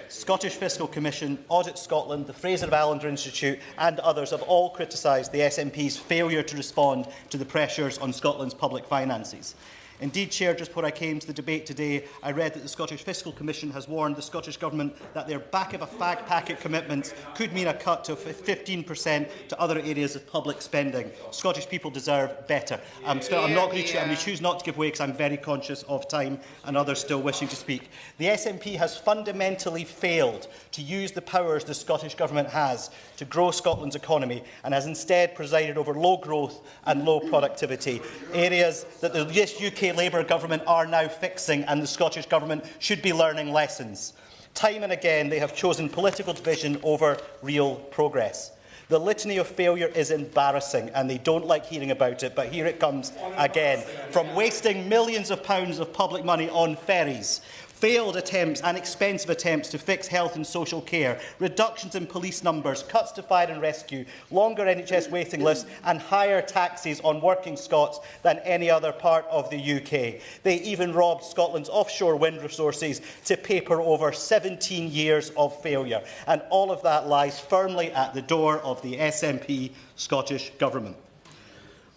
Scottish Fiscal Commission, Audit Scotland, the Fraser of Allender Institute and others have all criticised the SNP's failure to respond to the pressures on Scotland's public finances. Indeed, Chair, just before I came to the debate today, I read that the Scottish Fiscal Commission has warned the Scottish Government that their back-of-a-fag packet commitments could mean a cut to 15% to other areas of public spending. Scottish people deserve better. I'm going to choose not to give way because I'm very conscious of time and others still wishing to speak. The SNP has fundamentally failed to use the powers the Scottish Government has to grow Scotland's economy and has instead presided over low growth and low productivity, areas that the UK Labour Government are now fixing, and the Scottish Government should be learning lessons. Time and again they have chosen political division over real progress. The litany of failure is embarrassing and they don't like hearing about it, but here it comes again. From wasting millions of pounds of public money on ferries, failed attempts and expensive attempts to fix health and social care, reductions in police numbers, cuts to fire and rescue, longer NHS waiting lists and higher taxes on working Scots than any other part of the UK. They even robbed Scotland's offshore wind resources to paper over 17 years of failure. And all of that lies firmly at the door of the SNP Scottish Government.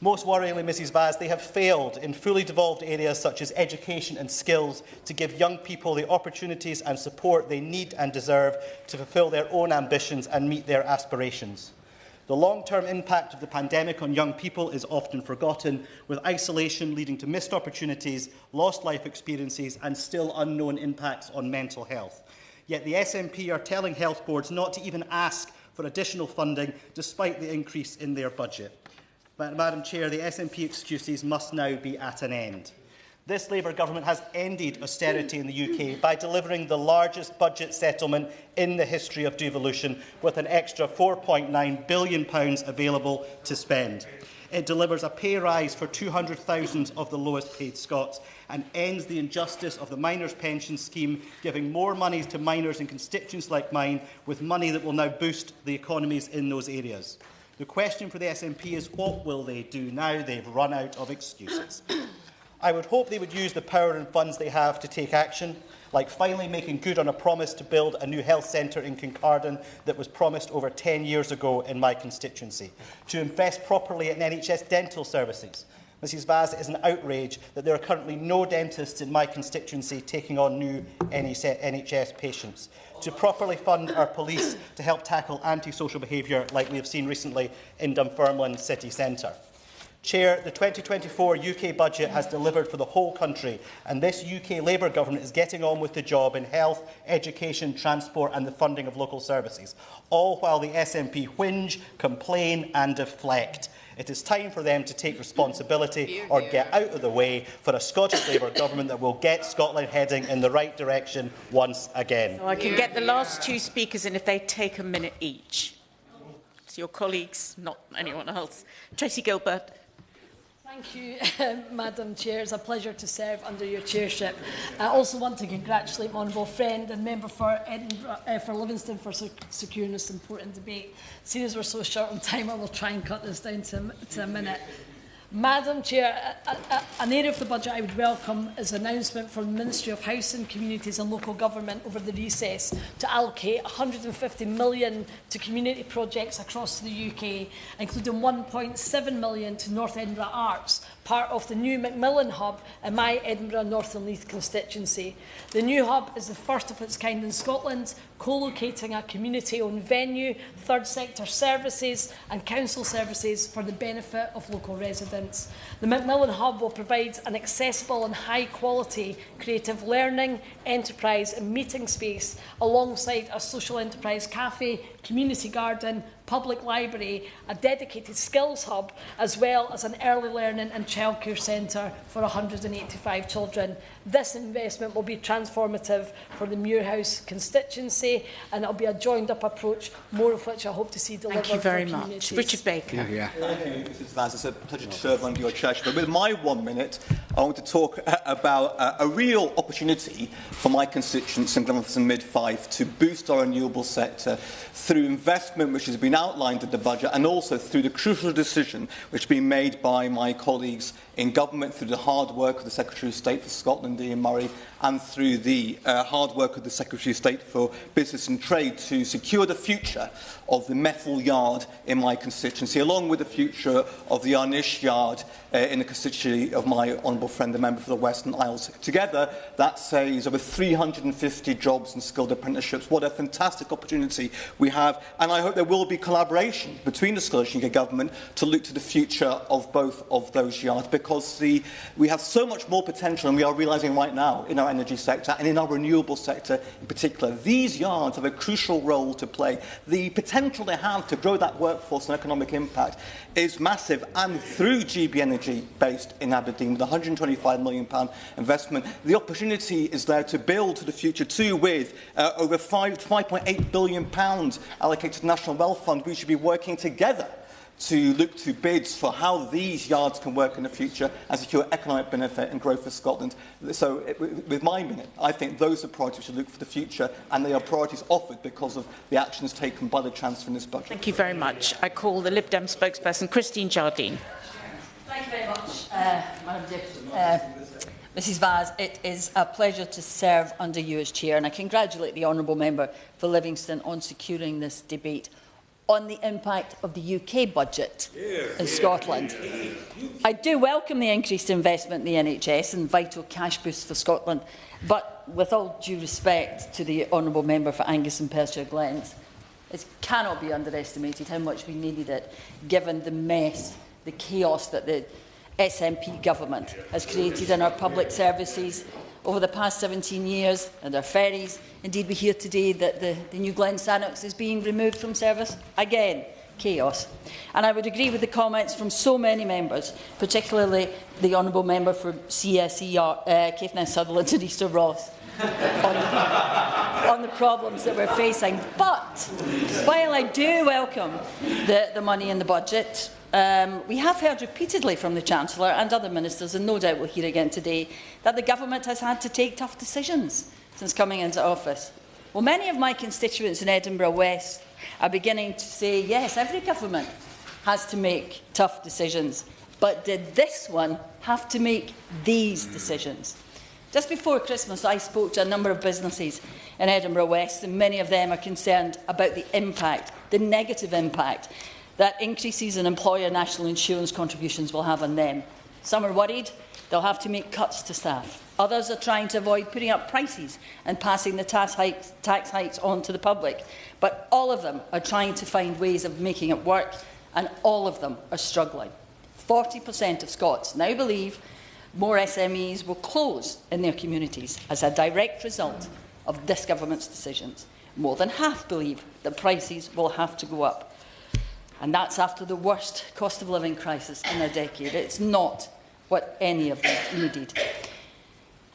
Most worryingly, Mrs Vaz, they have failed in fully devolved areas such as education and skills to give young people the opportunities and support they need and deserve to fulfil their own ambitions and meet their aspirations. The long-term impact of the pandemic on young people is often forgotten, with isolation leading to missed opportunities, lost life experiences and still unknown impacts on mental health. Yet the SNP are telling health boards not to even ask for additional funding despite the increase in their budget. Madam Chair, the SNP excuses must now be at an end. This Labour Government has ended austerity in the UK by delivering the largest budget settlement in the history of devolution, with an extra £4.9 billion available to spend. It delivers a pay rise for 200,000 of the lowest paid Scots and ends the injustice of the miners' pension scheme, giving more money to miners in constituencies like mine, with money that will now boost the economies in those areas. The question for the SNP is, what will they do now they've run out of excuses? I would hope they would use the power and funds they have to take action, like finally making good on a promise to build a new health centre in Kincardine that was promised over 10 years ago in my constituency, to invest properly in NHS dental services. Mrs Vaz, it is an outrage that there are currently no dentists in my constituency taking on new NHS patients, to properly fund our police to help tackle antisocial behaviour like we have seen recently in Dunfermline city centre, Chair, the 2024 UK budget has delivered for the whole country, and this UK Labour government is getting on with the job in health, education, transport and the funding of local services, all while the SNP whinge, complain and deflect. It is time for them to take responsibility or get out of the way for a Scottish Labour government that will get Scotland heading in the right direction once again. So I can get the last two speakers in if they take a minute each. It's your colleagues, not anyone else. Tracy Gilbert. Thank you, Madam Chair. It's a pleasure to serve under your chairship. I also want to congratulate my honourable friend and member for Livingston for securing this important debate. Seeing as we're so short on time, I will try and cut this down to a minute. Madam Chair, an area of the budget I would welcome is an announcement from the Ministry of Housing, Communities and Local Government over the recess to allocate £150 million to community projects across the UK, including £1.7 million to North Edinburgh Arts, part of the new Macmillan Hub in my Edinburgh North and Leith constituency. The new hub is the first of its kind in Scotland, co-locating a community-owned venue, third sector services and council services for the benefit of local residents. The Macmillan Hub will provide an accessible and high-quality creative learning, enterprise and meeting space alongside a social enterprise cafe, community garden, public library, a dedicated skills hub, as well as an early learning and childcare centre for 185 children. This investment will be transformative for the Muirhouse constituency, and it will be a joined-up approach, more of which I hope to see delivered. Thank you very much. Richard Baker. Thank you, Mrs Vaz. It's a pleasure to serve under your chairship. But with my 1 minute, I want to talk about a real opportunity for my constituents in Glenford and Mid-Fife to boost our renewable sector through investment which has been outlined in the budget, and also through the crucial decision which has been made by my colleagues in government through the hard work of the Secretary of State for Scotland, Ian Murray, and through the hard work of the Secretary of State for Business and Trade to secure the future of the Methil Yard in my constituency, along with the future of the Arnish Yard in the constituency of my honourable friend, the member for the Western Isles. Together, that saves over 350 jobs and skilled apprenticeships. What a fantastic opportunity we have, and I hope there will be collaboration between the Scottish UK Government to look to the future of both of those yards, because we have so much more potential than we are realising right now in our energy sector and in our renewable sector in particular. These yards have a crucial role to play. The potential they have to grow that workforce and economic impact is massive, and through GB Energy, based in Aberdeen, with a £125 million investment, the opportunity is there to build to the future too, with over £5.8 billion allocated to the National Wealth Fund. We should be working together to look to bids for how these yards can work in the future and secure economic benefit and growth for Scotland. So, with my minute, I think those are priorities we should look for the future, and they are priorities offered because of the actions taken by the Chancellor in this budget. Thank you very much. I call the Lib Dem spokesperson, Christine Jardine. Thank you very much, Madam Deputy. Mrs Vaz, it is a pleasure to serve under you as Chair, and I congratulate the Honourable Member for Livingston on securing this debate on the impact of the UK budget in Scotland. I do welcome the increased investment in the NHS and vital cash boosts for Scotland, but with all due respect to the Honourable Member for Angus and Perthshire Glens, it cannot be underestimated how much we needed it, given the mess, the chaos that the SNP government has created in our public services over the past 17 years, and our ferries. Indeed, we hear today that the new Glen Sannox is being removed from service. Again, chaos. And I would agree with the comments from so many members, particularly the Honourable Member for CSE, Caithness Sutherland and Easter Ross, on the problems that we're facing. But while I do welcome the money in the budget, we have heard repeatedly from the Chancellor and other ministers, and no doubt we'll hear again today, that the Government has had to take tough decisions since coming into office. Well, many of my constituents in Edinburgh West are beginning to say, yes, every government has to make tough decisions, but did this one have to make these decisions? Just before Christmas, I spoke to a number of businesses in Edinburgh West, and many of them are concerned about the impact, the negative impact, that increases in employer national insurance contributions will have on them. Some are worried they'll have to make cuts to staff. Others are trying to avoid putting up prices and passing the tax hikes on to the public. But all of them are trying to find ways of making it work, and all of them are struggling. 40% of Scots now believe more SMEs will close in their communities as a direct result of this government's decisions. More than half believe that prices will have to go up. And that's after the worst cost of living crisis in a decade. It's not what any of them needed.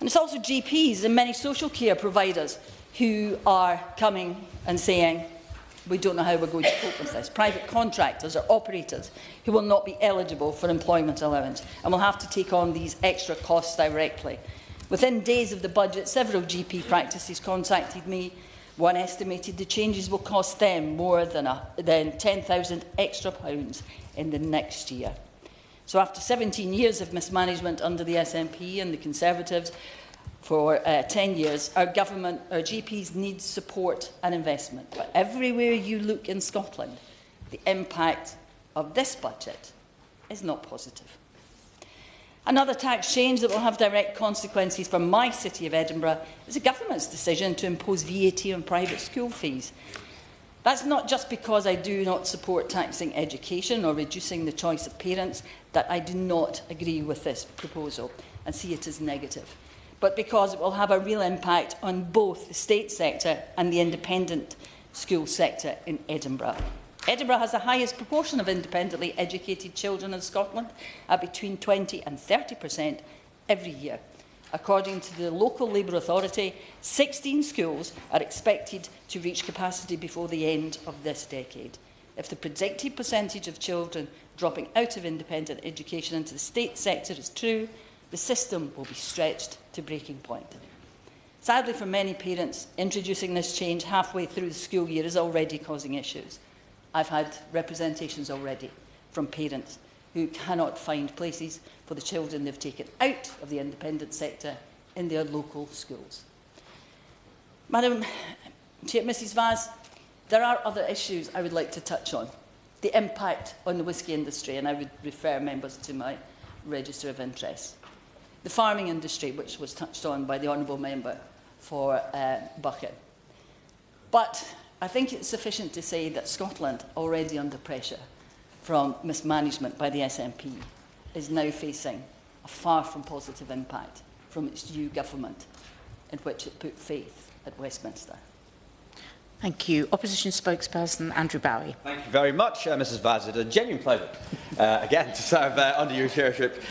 And it's also GPs and many social care providers who are coming and saying, we don't know how we're going to cope with this. Private contractors or operators who will not be eligible for employment allowance and will have to take on these extra costs directly. Within days of the budget, several GP practices contacted me. One estimated the changes will cost them more than £10,000 extra in the next year. So after 17 years of mismanagement under the SNP and the Conservatives, for 10 years, our GPs need support and investment. But everywhere you look in Scotland, the impact of this budget is not positive. Another tax change that will have direct consequences for my city of Edinburgh is the government's decision to impose VAT on private school fees. That's not just because I do not support taxing education or reducing the choice of parents that I do not agree with this proposal and see it as negative, but because it will have a real impact on both the state sector and the independent school sector in Edinburgh. Edinburgh has the highest proportion of independently educated children in Scotland, at between 20% and 30% every year. According to the local Labour Authority, 16 schools are expected to reach capacity before the end of this decade. If the predicted percentage of children dropping out of independent education into the state sector is true, the system will be stretched to breaking point. Sadly for many parents, introducing this change halfway through the school year is already causing issues. I've had representations already from parents who cannot find places for the children they've taken out of the independent sector in their local schools. Madam Chair, Mrs Vaz, there are other issues I would like to touch on. The impact on the whisky industry, and I would refer members to my register of interests. The farming industry, which was touched on by the honourable member for Buchan. But I think it's sufficient to say that Scotland, already under pressure from mismanagement by the SNP, is now facing a far from positive impact from its new government, in which it put faith at Westminster. Thank you. Opposition spokesperson Andrew Bowie. Thank you very much, Mrs Vaz. It's a genuine pleasure, again, to serve under your chairship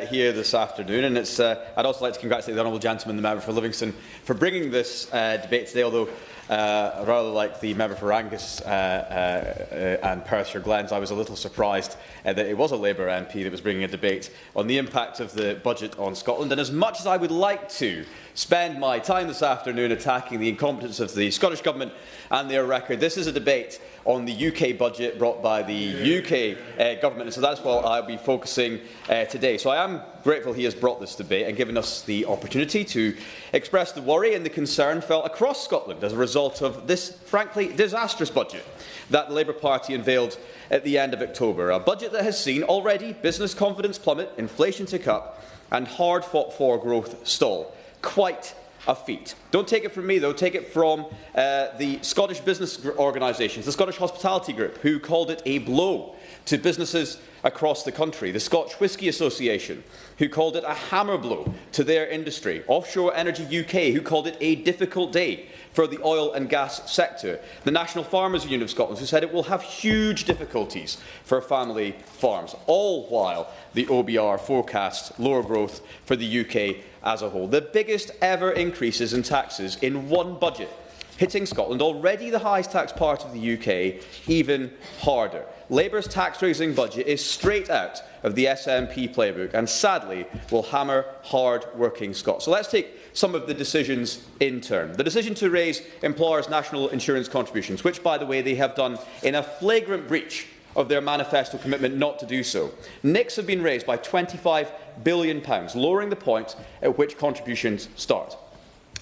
here this afternoon. And I'd also like to congratulate the honourable gentleman, the member for Livingston, for bringing this debate today, although rather like the member for Angus and Perthshire Glens, I was a little surprised that it was a Labour MP that was bringing a debate on the impact of the budget on Scotland. And as much as I would like to spend my time this afternoon attacking the incompetence of the Scottish Government and their record, this is a debate on the UK budget brought by the UK Government, and so that's what I'll be focusing today. So I am grateful he has brought this debate and given us the opportunity to express the worry and the concern felt across Scotland as a result of this, frankly, disastrous budget that the Labour Party unveiled at the end of October. A budget that has seen already business confidence plummet, inflation tick up and hard-fought-for growth stall. Quite a feat. Don't take it from me, though. Take it from the Scottish business organisations, the Scottish Hospitality Group, who called it a blow to businesses across the country, the Scotch Whisky Association, who called it a hammer blow to their industry, Offshore Energy UK, who called it a difficult day for the oil and gas sector, the National Farmers Union of Scotland, who said it will have huge difficulties for family farms, all while the OBR forecasts lower growth for the UK as a whole. The biggest ever increases in taxes in one budget, hitting Scotland, already the highest tax part of the UK, even harder. Labour's tax-raising budget is straight out of the SNP playbook and, sadly, will hammer hard-working Scots. So let's take some of the decisions in turn. The decision to raise employers' national insurance contributions, which, by the way, they have done in a flagrant breach of their manifesto commitment not to do so. NICs have been raised by £25 billion, lowering the point at which contributions start.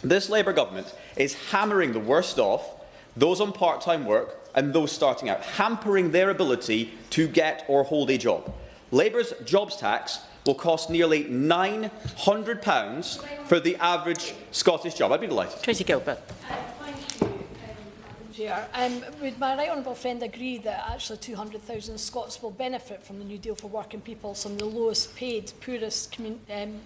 This Labour government is hammering the worst off, those on part-time work and those starting out, hampering their ability to get or hold a job. Labour's jobs tax will cost nearly £900 for the average Scottish job. I'd be delighted. Tracy Gilbert. Thank you, Madam Chair. Would my right honourable friend agree that actually 200,000 Scots will benefit from the New Deal for working people, some of the lowest paid, poorest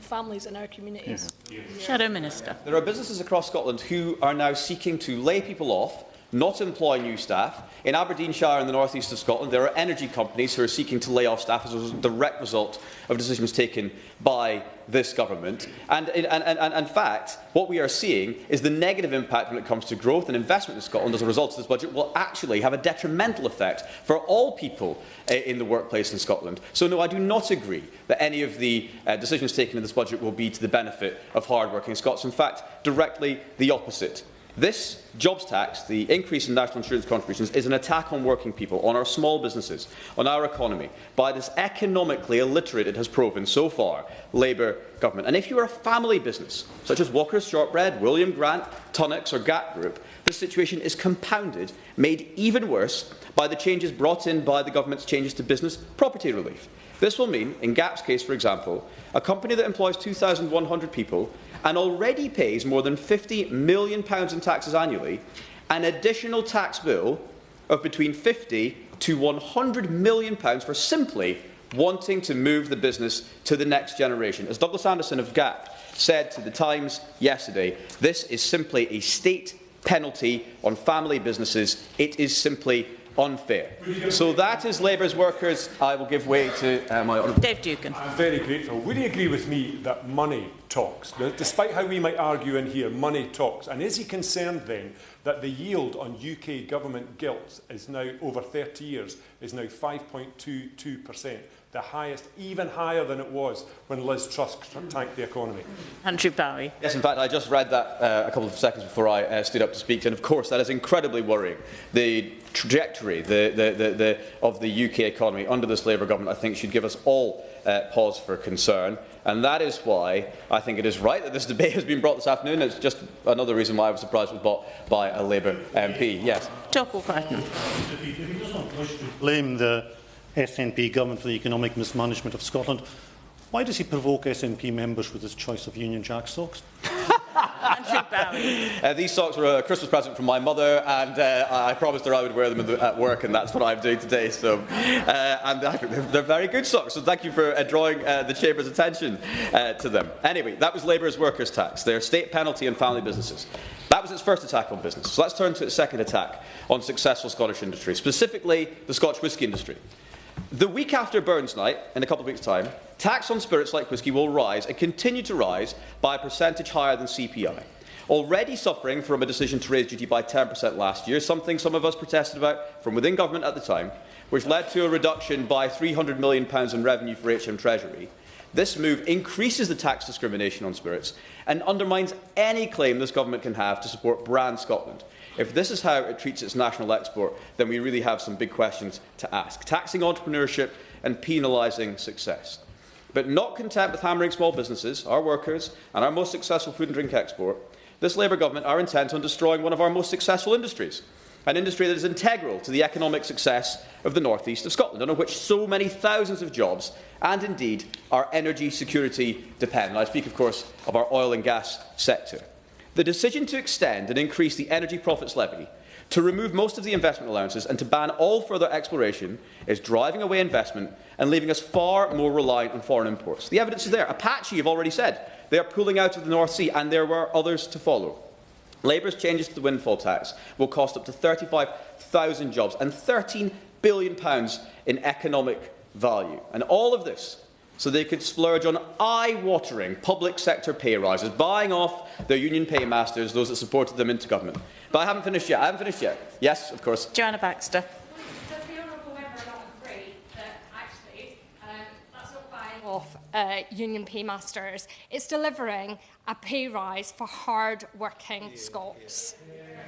families in our communities? Shadow Minister. There are businesses across Scotland who are now seeking to lay people off, not employ new staff. In Aberdeenshire and the north east of Scotland, there are energy companies who are seeking to lay off staff as a direct result of decisions taken by this government. And in fact, what we are seeing is the negative impact when it comes to growth and investment in Scotland as a result of this budget will actually have a detrimental effect for all people in the workplace in Scotland. So no, I do not agree that any of the decisions taken in this budget will be to the benefit of hard-working Scots. In fact, directly the opposite. This jobs tax, the increase in national insurance contributions, is an attack on working people, on our small businesses, on our economy, by this economically illiterate, it has proven so far, Labour government. And if you are a family business, such as Walker's Shortbread, William Grant, Tunnocks or Gap Group, this situation is compounded, made even worse by the changes brought in by the government's changes to business property relief. This will mean, in Gap's case, for example, a company that employs 2,100 people and already pays more than £50 million in taxes annually, an additional tax bill of between £50 to £100 million for simply wanting to move the business to the next generation. As Douglas Anderson of Gap said to The Times yesterday, this is simply a state penalty on family businesses. It is simply unfair. So that is Labour's workers. I will give way to my honourable Dave Dugan. I'm very grateful. Would he agree with me that money talks? Despite how we might argue in here, money talks. And is he concerned then that the yield on UK government gilts is now, over 30 years, is now 5.22%, the highest, even higher than it was when Liz Truss tanked the economy? Andrew Barry. Yes, in fact, I just read that a couple of seconds before I stood up to speak, and of course that is incredibly worrying. The trajectory of the UK economy under this Labour government, I think, should give us all pause for concern. And that is why I think it is right that this debate has been brought this afternoon. It's just another reason why I was surprised it was brought by a Labour MP. Yes. If he doesn't wish to blame the SNP government for the economic mismanagement of Scotland, why does he provoke SNP members with his choice of Union Jack socks? These socks were a Christmas present from my mother, and I promised her I would wear them at work, and that's what I'm doing today. So, and they're very good socks, so thank you for drawing the Chamber's attention to them. Anyway, that was Labour's workers' tax, their state penalty on family businesses. That was its first attack on business. So let's turn to its second attack on successful Scottish industry, specifically the Scotch whisky industry. The week after Burns Night, in a couple of weeks' time, tax on spirits like whisky will rise and continue to rise by a percentage higher than CPI. Already suffering from a decision to raise duty by 10% last year, something some of us protested about from within government at the time, which led to a reduction by £300 million in revenue for HM Treasury. This move increases the tax discrimination on spirits and undermines any claim this government can have to support Brand Scotland. If this is how it treats its national export, then we really have some big questions to ask. Taxing entrepreneurship and penalising success. But not content with hammering small businesses, our workers, and our most successful food and drink export, this Labour government are intent on destroying one of our most successful industries, an industry that is integral to the economic success of the north east of Scotland, on which so many thousands of jobs and indeed our energy security depend. And I speak, of course, of our oil and gas sector. The decision to extend and increase the energy profits levy, to remove most of the investment allowances and to ban all further exploration is driving away investment and leaving us far more reliant on foreign imports. The evidence is there. Apache have already said they are pulling out of the North Sea, and there were others to follow. Labour's changes to the windfall tax will cost up to 35,000 jobs and £13 billion in economic value. And all of this so they could splurge on eye-watering public sector pay rises, buying off their union paymasters, those that supported them into government. But I haven't finished yet. Yes, of course. Joanna Baxter. Does the honourable member not agree that actually that's not buying off union paymasters? It's delivering a pay rise for hard-working Scots.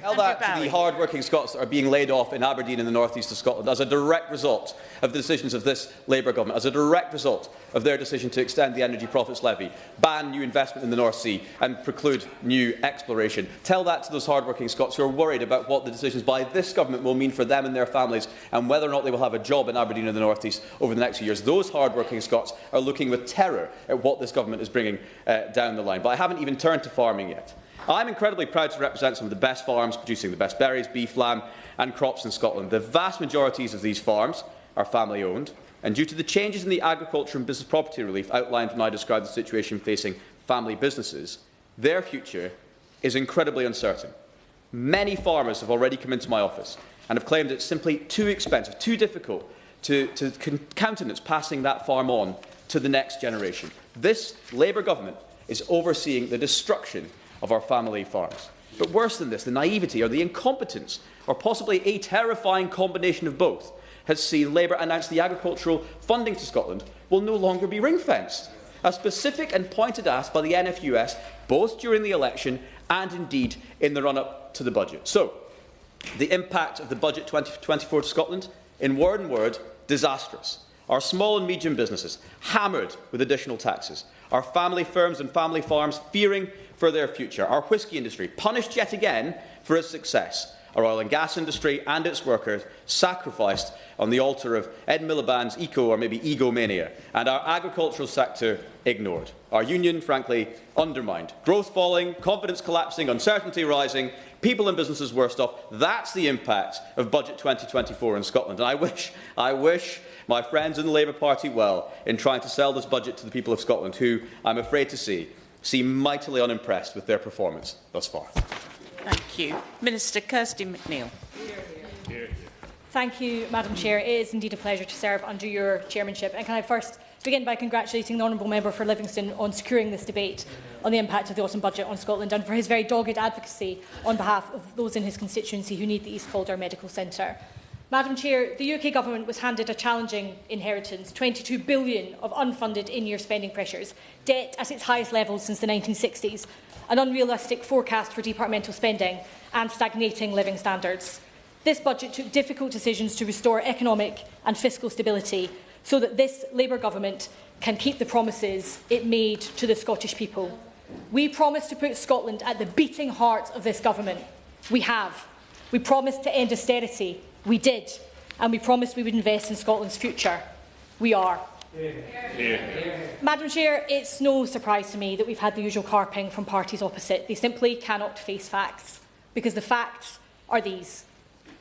Tell that to the hard-working Scots that are being laid off in Aberdeen and the north east of Scotland as a direct result of the decisions of this Labour government, as a direct result of their decision to extend the energy profits levy, ban new investment in the North Sea and preclude new exploration. Tell that to those hard-working Scots who are worried about what the decisions by this government will mean for them and their families and whether or not they will have a job in Aberdeen and the north east over the next few years. Those hard-working Scots are looking with terror at what this government is bringing down the line. But I haven't even turned to farming yet. I'm incredibly proud to represent some of the best farms producing the best berries, beef, lamb and crops in Scotland. The vast majorities of these farms are family-owned, and due to the changes in the agriculture and business property relief outlined when I described the situation facing family businesses, their future is incredibly uncertain. Many farmers have already come into my office and have claimed it's simply too expensive, too difficult to countenance passing that farm on to the next generation. This Labour government is overseeing the destruction of our family farms. But worse than this, the naivety or the incompetence, or possibly a terrifying combination of both, has seen Labour announce the agricultural funding to Scotland will no longer be ring-fenced. A specific and pointed ask by the NFUS, both during the election and indeed in the run-up to the budget. So, the impact of the budget 2024 to Scotland, in one word, disastrous. Our small and medium businesses hammered with additional taxes. Our family firms and family farms fearing for their future. Our whisky industry punished yet again for its success. Our oil and gas industry and its workers sacrificed on the altar of Ed Miliband's eco or maybe egomania. And our agricultural sector ignored. Our union, frankly, undermined. Growth falling, confidence collapsing, uncertainty rising, people and businesses worst off. That's the impact of Budget 2024 in Scotland. And I wish my friends in the Labour Party well in trying to sell this budget to the people of Scotland, who, I'm afraid to see, seem mightily unimpressed with their performance thus far. Thank you. Minister Kirsty McNeill. Thank you, Madam Chair. It is indeed a pleasure to serve under your chairmanship. And can I first begin by congratulating the Honourable Member for Livingston on securing this debate on the impact of the autumn budget on Scotland and for his very dogged advocacy on behalf of those in his constituency who need the East Calder Medical Centre. Madam Chair, the UK Government was handed a challenging inheritance, £22 billion of unfunded in-year spending pressures, debt at its highest levels since the 1960s, an unrealistic forecast for departmental spending and stagnating living standards. This budget took difficult decisions to restore economic and fiscal stability so that this Labour Government can keep the promises it made to the Scottish people. We promised to put Scotland at the beating heart of this government. We have. We promised to end austerity. We did. And we promised we would invest in Scotland's future. We are. Madam Chair, it's no surprise to me that we've had the usual carping from parties opposite. They simply cannot face facts, because the facts are these.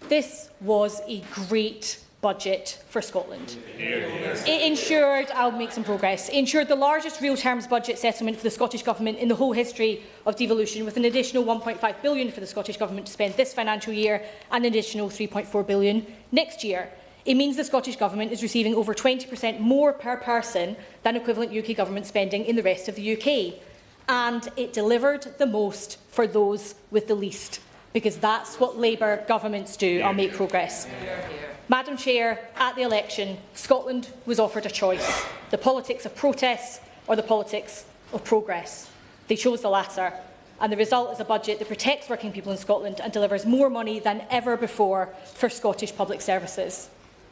This was a great budget for Scotland. It ensured, I'll make some progress, it ensured the largest real terms budget settlement for the Scottish Government in the whole history of devolution, with an additional £1.5 billion for the Scottish Government to spend this financial year and an additional £3.4 billion next year. It means the Scottish Government is receiving over 20% more per person than equivalent UK Government spending in the rest of the UK. And it delivered the most for those with the least, because that's what Labour governments do. I'll make progress. Madam Chair, at the election, Scotland was offered a choice: the politics of protest or the politics of progress. They chose the latter, and the result is a budget that protects working people in Scotland and delivers more money than ever before for Scottish public services.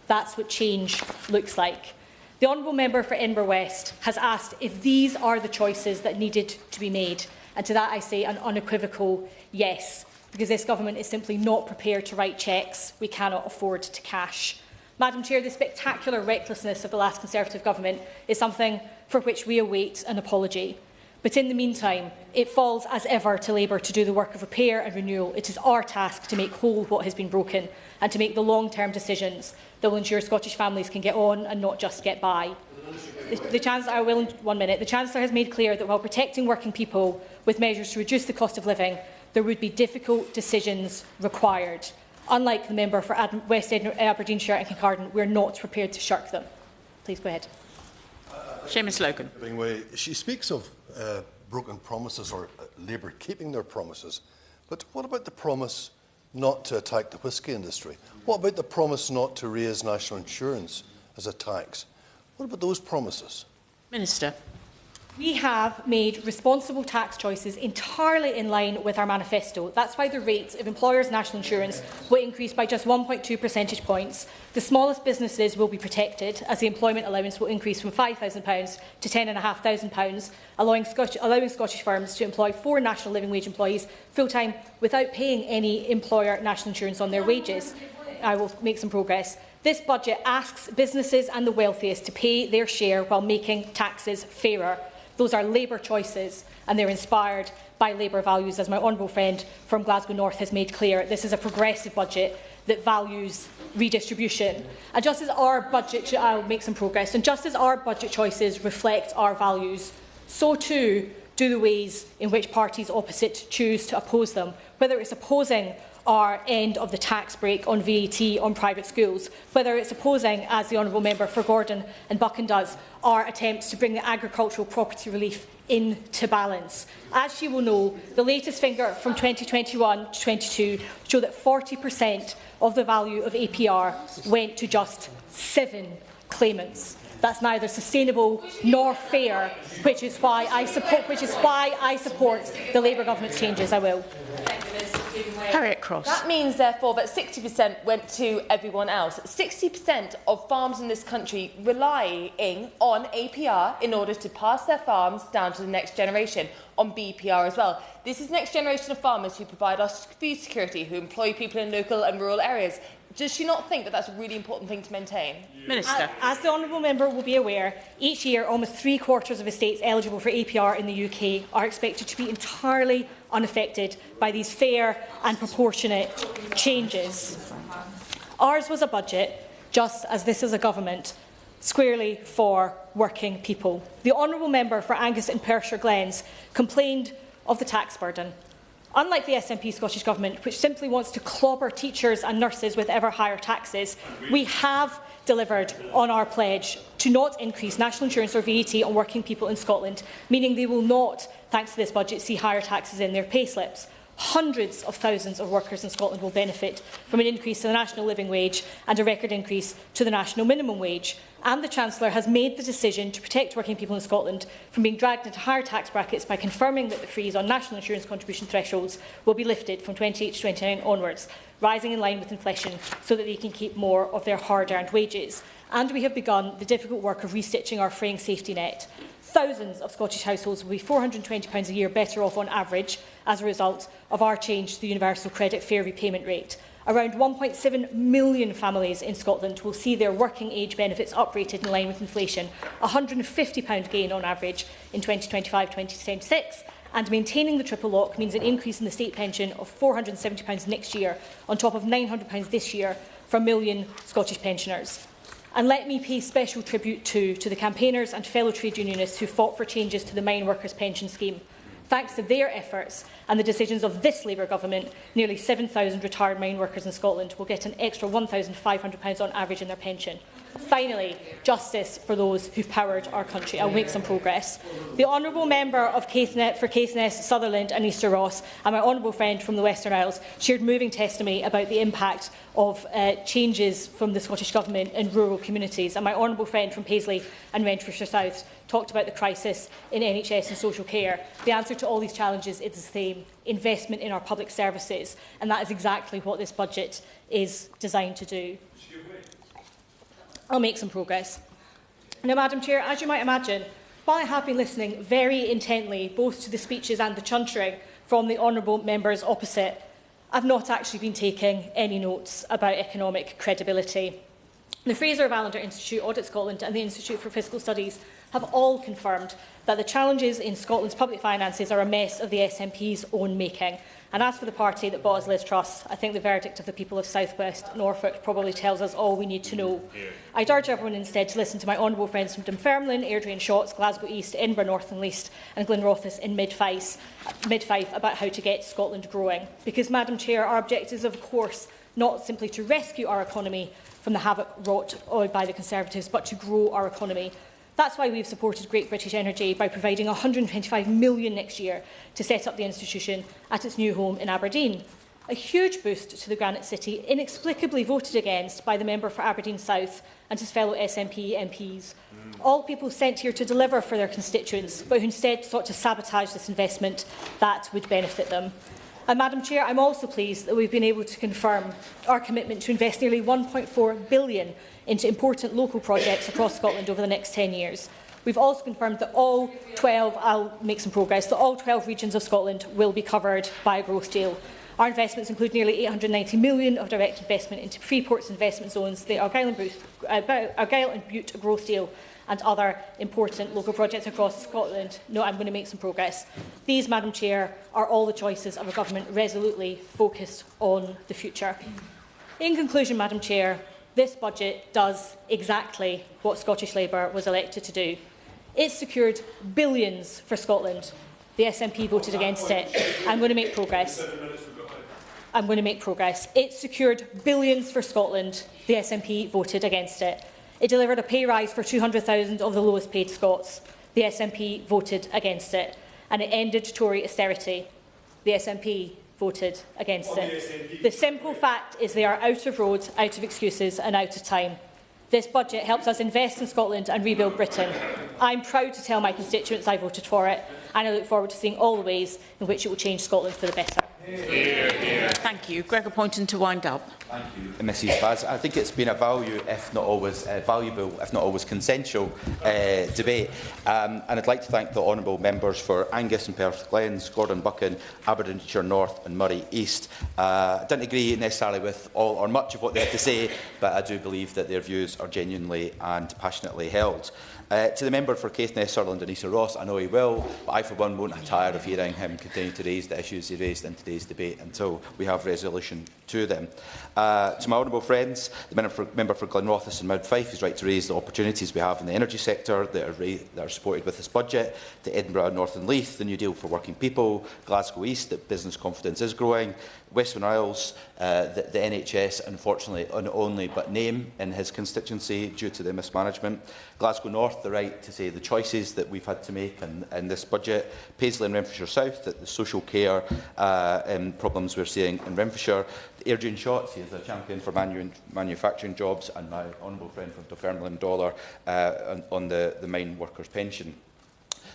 That's what change looks like. The Honourable Member for Edinburgh West has asked if these are the choices that needed to be made, and to that I say an unequivocal yes, because this government is simply not prepared to write cheques we cannot afford to cash. Madam Chair, the spectacular recklessness of the last Conservative government is something for which we await an apology. But in the meantime, it falls as ever to Labour to do the work of repair and renewal. It is our task to make whole what has been broken and to make the long-term decisions that will ensure Scottish families can get on and not just get by. The Chancellor, the Chancellor has made clear that while protecting working people with measures to reduce the cost of living, there would be difficult decisions required. Unlike the member for West Aberdeenshire and Kincardine, we are not prepared to shirk them. Please go ahead. Seamus Logan. She speaks of broken promises or Labour keeping their promises. But what about the promise not to attack the whisky industry? What about the promise not to raise national insurance as a tax? What about those promises? Minister. We have made responsible tax choices entirely in line with our manifesto. That's why the rates of employers' national insurance will increase by just 1.2 percentage points. The smallest businesses will be protected, as the employment allowance will increase from £5,000 to £10,500, allowing Scottish firms to employ 4 national living wage employees full-time without paying any employer national insurance on their wages. I will make some progress. This budget asks businesses and the wealthiest to pay their share while making taxes fairer. Those are Labour choices, and they're inspired by by Labour values, as my honourable friend from Glasgow North has made clear. This is a progressive budget that values redistribution. And just as our budget, I'll make some progress, and just as our budget choices reflect our values, so too do the ways in which parties opposite choose to oppose them, whether it's opposing our end of the tax break on VAT on private schools, whether it's opposing, as the Honourable Member for Gordon and Buchan does, our attempts to bring the agricultural property relief into balance. As you will know, the latest figure from 2021 to 22 show that 40% of the value of APR went to just 7 claimants. That's neither sustainable nor fair, which is why I support the Labour government's changes. I will. Harriet Cross. That means, therefore, that 60% went to everyone else. 60% of farms in this country relying on APR in order to pass their farms down to the next generation, on BPR as well. This is the next generation of farmers who provide us food security, who employ people in local and rural areas. Does she not think that that's a really important thing to maintain? Minister. As the honourable member will be aware, each year almost 3/4 of estates eligible for APR in the UK are expected to be entirely unaffected by these fair and proportionate changes. Ours was a budget, just as this is a government, squarely for working people. The honourable member for Angus and Perthshire Glens complained of the tax burden. Unlike the SNP Scottish Government, which simply wants to clobber teachers and nurses with ever higher taxes, we have delivered on our pledge to not increase national insurance or VAT on working people in Scotland, meaning they will not, thanks to this budget, see higher taxes in their payslips. Hundreds of thousands of workers in Scotland will benefit from an increase to the national living wage and a record increase to the national minimum wage. And the Chancellor has made the decision to protect working people in Scotland from being dragged into higher tax brackets by confirming that the freeze on national insurance contribution thresholds will be lifted from 28 to 29 onwards, rising in line with inflation so that they can keep more of their hard-earned wages. And we have begun the difficult work of restitching our fraying safety net. Thousands of Scottish households will be £420 a year better off on average as a result of our change to the universal credit fair repayment rate. Around 1.7 million families in Scotland will see their working age benefits uprated in line with inflation, a £150 gain on average in 2025-2026, and maintaining the triple lock means an increase in the state pension of £470 next year, on top of £900 this year for a million Scottish pensioners. And let me pay special tribute to the campaigners and fellow trade unionists who fought for changes to the mine workers' pension scheme. Thanks to their efforts and the decisions of this Labour government, nearly 7,000 retired mine workers in Scotland will get an extra £1,500 on average in their pension. Finally, justice for those who powered our country. I'll make some progress. The honourable member for Caithness, Sutherland and Easter Ross, and my honourable friend from the Western Isles, shared moving testimony about the impact of changes from the Scottish Government in rural communities. And my honourable friend from Paisley and Renfrewshire South talked about the crisis in NHS and social care. The answer to all these challenges is the same: investment in our public services. And that is exactly what this budget is designed to do. I'll make some progress. Now, Madam Chair, as you might imagine, while I have been listening very intently both to the speeches and the chuntering from the honourable members opposite, I've not actually been taking any notes about economic credibility. The Fraser of Allender Institute, Audit Scotland and the Institute for Fiscal Studies have all confirmed that the challenges in Scotland's public finances are a mess of the SNP's own making. And as for the party that bought us Liz Truss, I think the verdict of the people of South West Norfolk probably tells us all we need to know. I'd urge everyone instead to listen to my honourable friends from Dunfermline, Airdrie and Shotts, Glasgow East, Edinburgh North and Least and Glenrothes in Mid-Fife about how to get Scotland growing. Because, Madam Chair, our objective is, of course, not simply to rescue our economy from the havoc wrought by the Conservatives, but to grow our economy. That's why we've supported Great British Energy by providing £125 million next year to set up the institution at its new home in Aberdeen. A huge boost to the Granite City, inexplicably voted against by the member for Aberdeen South and his fellow SNP MPs. All people sent here to deliver for their constituents, but who instead sought to sabotage this investment that would benefit them. And, Madam Chair, I'm also pleased that we've been able to confirm our commitment to invest nearly £1.4 billion into important local projects across Scotland over the next 10 years. We've also confirmed that all 12 regions of Scotland will be covered by a growth deal. Our investments include nearly £890 million of direct investment into Freeport's investment zones, the Argyll and Bute growth deal, and other important local projects across Scotland. No, I'm going to make some progress. These, Madam Chair, are all the choices of a government resolutely focused on the future. In conclusion, Madam Chair, this budget does exactly what Scottish Labour was elected to do. It secured billions for Scotland. The SNP voted against it. I'm going to make progress. I'm going to make progress. It secured billions for Scotland. The SNP voted against it. It delivered a pay rise for 200,000 of the lowest paid Scots. The SNP voted against it. And it ended Tory austerity. The SNP voted against it. The simple fact is they are out of road, out of excuses and out of time. This budget helps us invest in Scotland and rebuild Britain. I'm proud to tell my constituents I voted for it, and I look forward to seeing all the ways in which it will change Scotland for the better. Thank you. Gregor Poynton to wind up. Thank you, Mrs Baz. I think it's been a valuable, if not always consensual debate. And I'd like to thank the honourable members for Angus and Perth Glens, Gordon Buchan, Aberdeenshire North and Murray East. I didn't agree necessarily with all or much of what they had to say, but I do believe that their views are genuinely and passionately held. To the member for Caithness, Sutherland and Easter Ross, I know he will, but I for one won't tire of hearing him continue to raise the issues he raised in today's debate until we have resolution to them. To my honourable friends, the member for Glenrothes and Mount Fife is right to raise the opportunities we have in the energy sector that are supported with this budget, to Edinburgh, North and Leith, the New Deal for working people, Glasgow East, that business confidence is growing, Western Isles, the NHS, unfortunately, only but name in his constituency due to the mismanagement. Glasgow North, the right to say the choices that we've had to make in this budget. Paisley and Renfrewshire South, the social care problems we're seeing in Renfrewshire. Adrian Shotts, he is a champion for manufacturing jobs, and my honourable friend from Dunfermline Dollar on the mine workers' pension.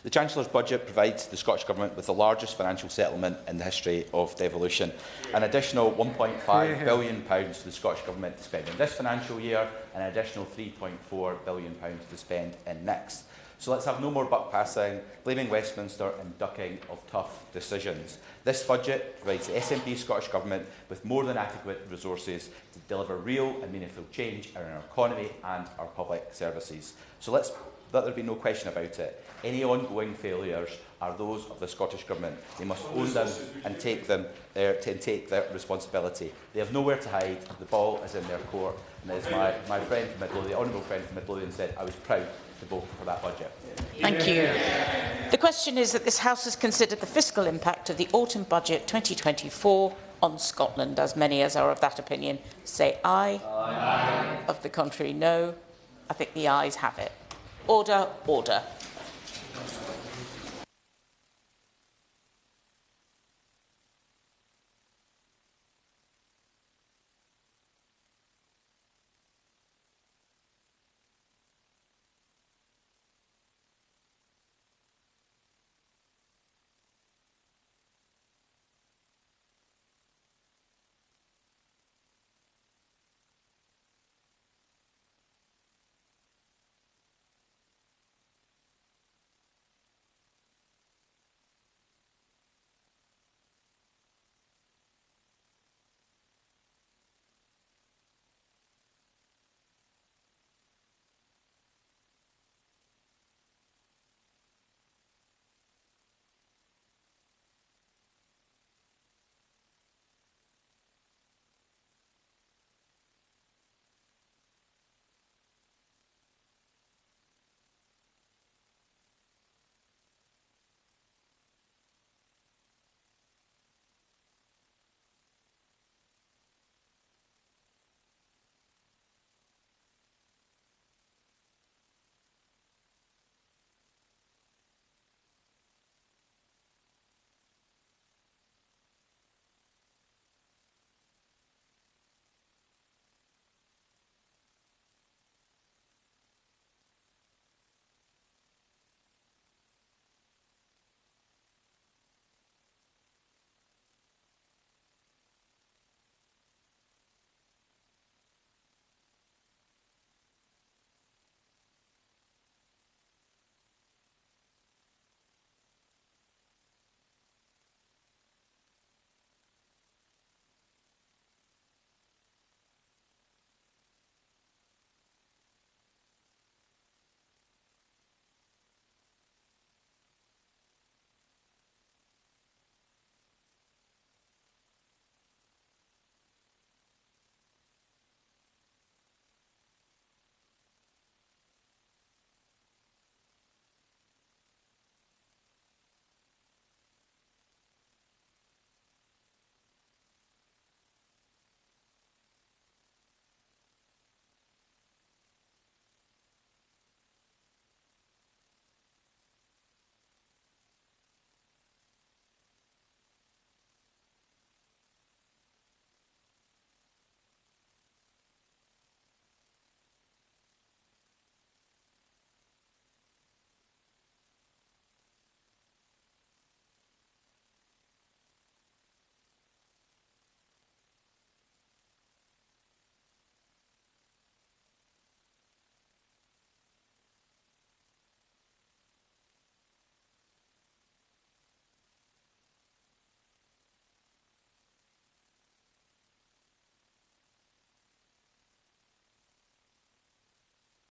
The Chancellor's budget provides the Scottish Government with the largest financial settlement in the history of devolution. An additional £1.5 billion to the Scottish Government to spend in this financial year, and an additional £3.4 billion to spend in next. So let's have no more buck passing, blaming Westminster and ducking of tough decisions. This budget provides the SNP Scottish Government with more than adequate resources to deliver real and meaningful change in our economy and our public services. So let there be no question about it. Any ongoing failures are those of the Scottish Government. They must own them and take their responsibility. They have nowhere to hide. The ball is in their court. And as my friend from Midlothian, the honourable friend from Midlothian said, I was proud to vote for that budget. Thank you. The question is that this House has considered the fiscal impact of the autumn budget 2024 on Scotland. As many as are of that opinion say aye. Aye. Of the contrary, no. I think the ayes have it. Order, order.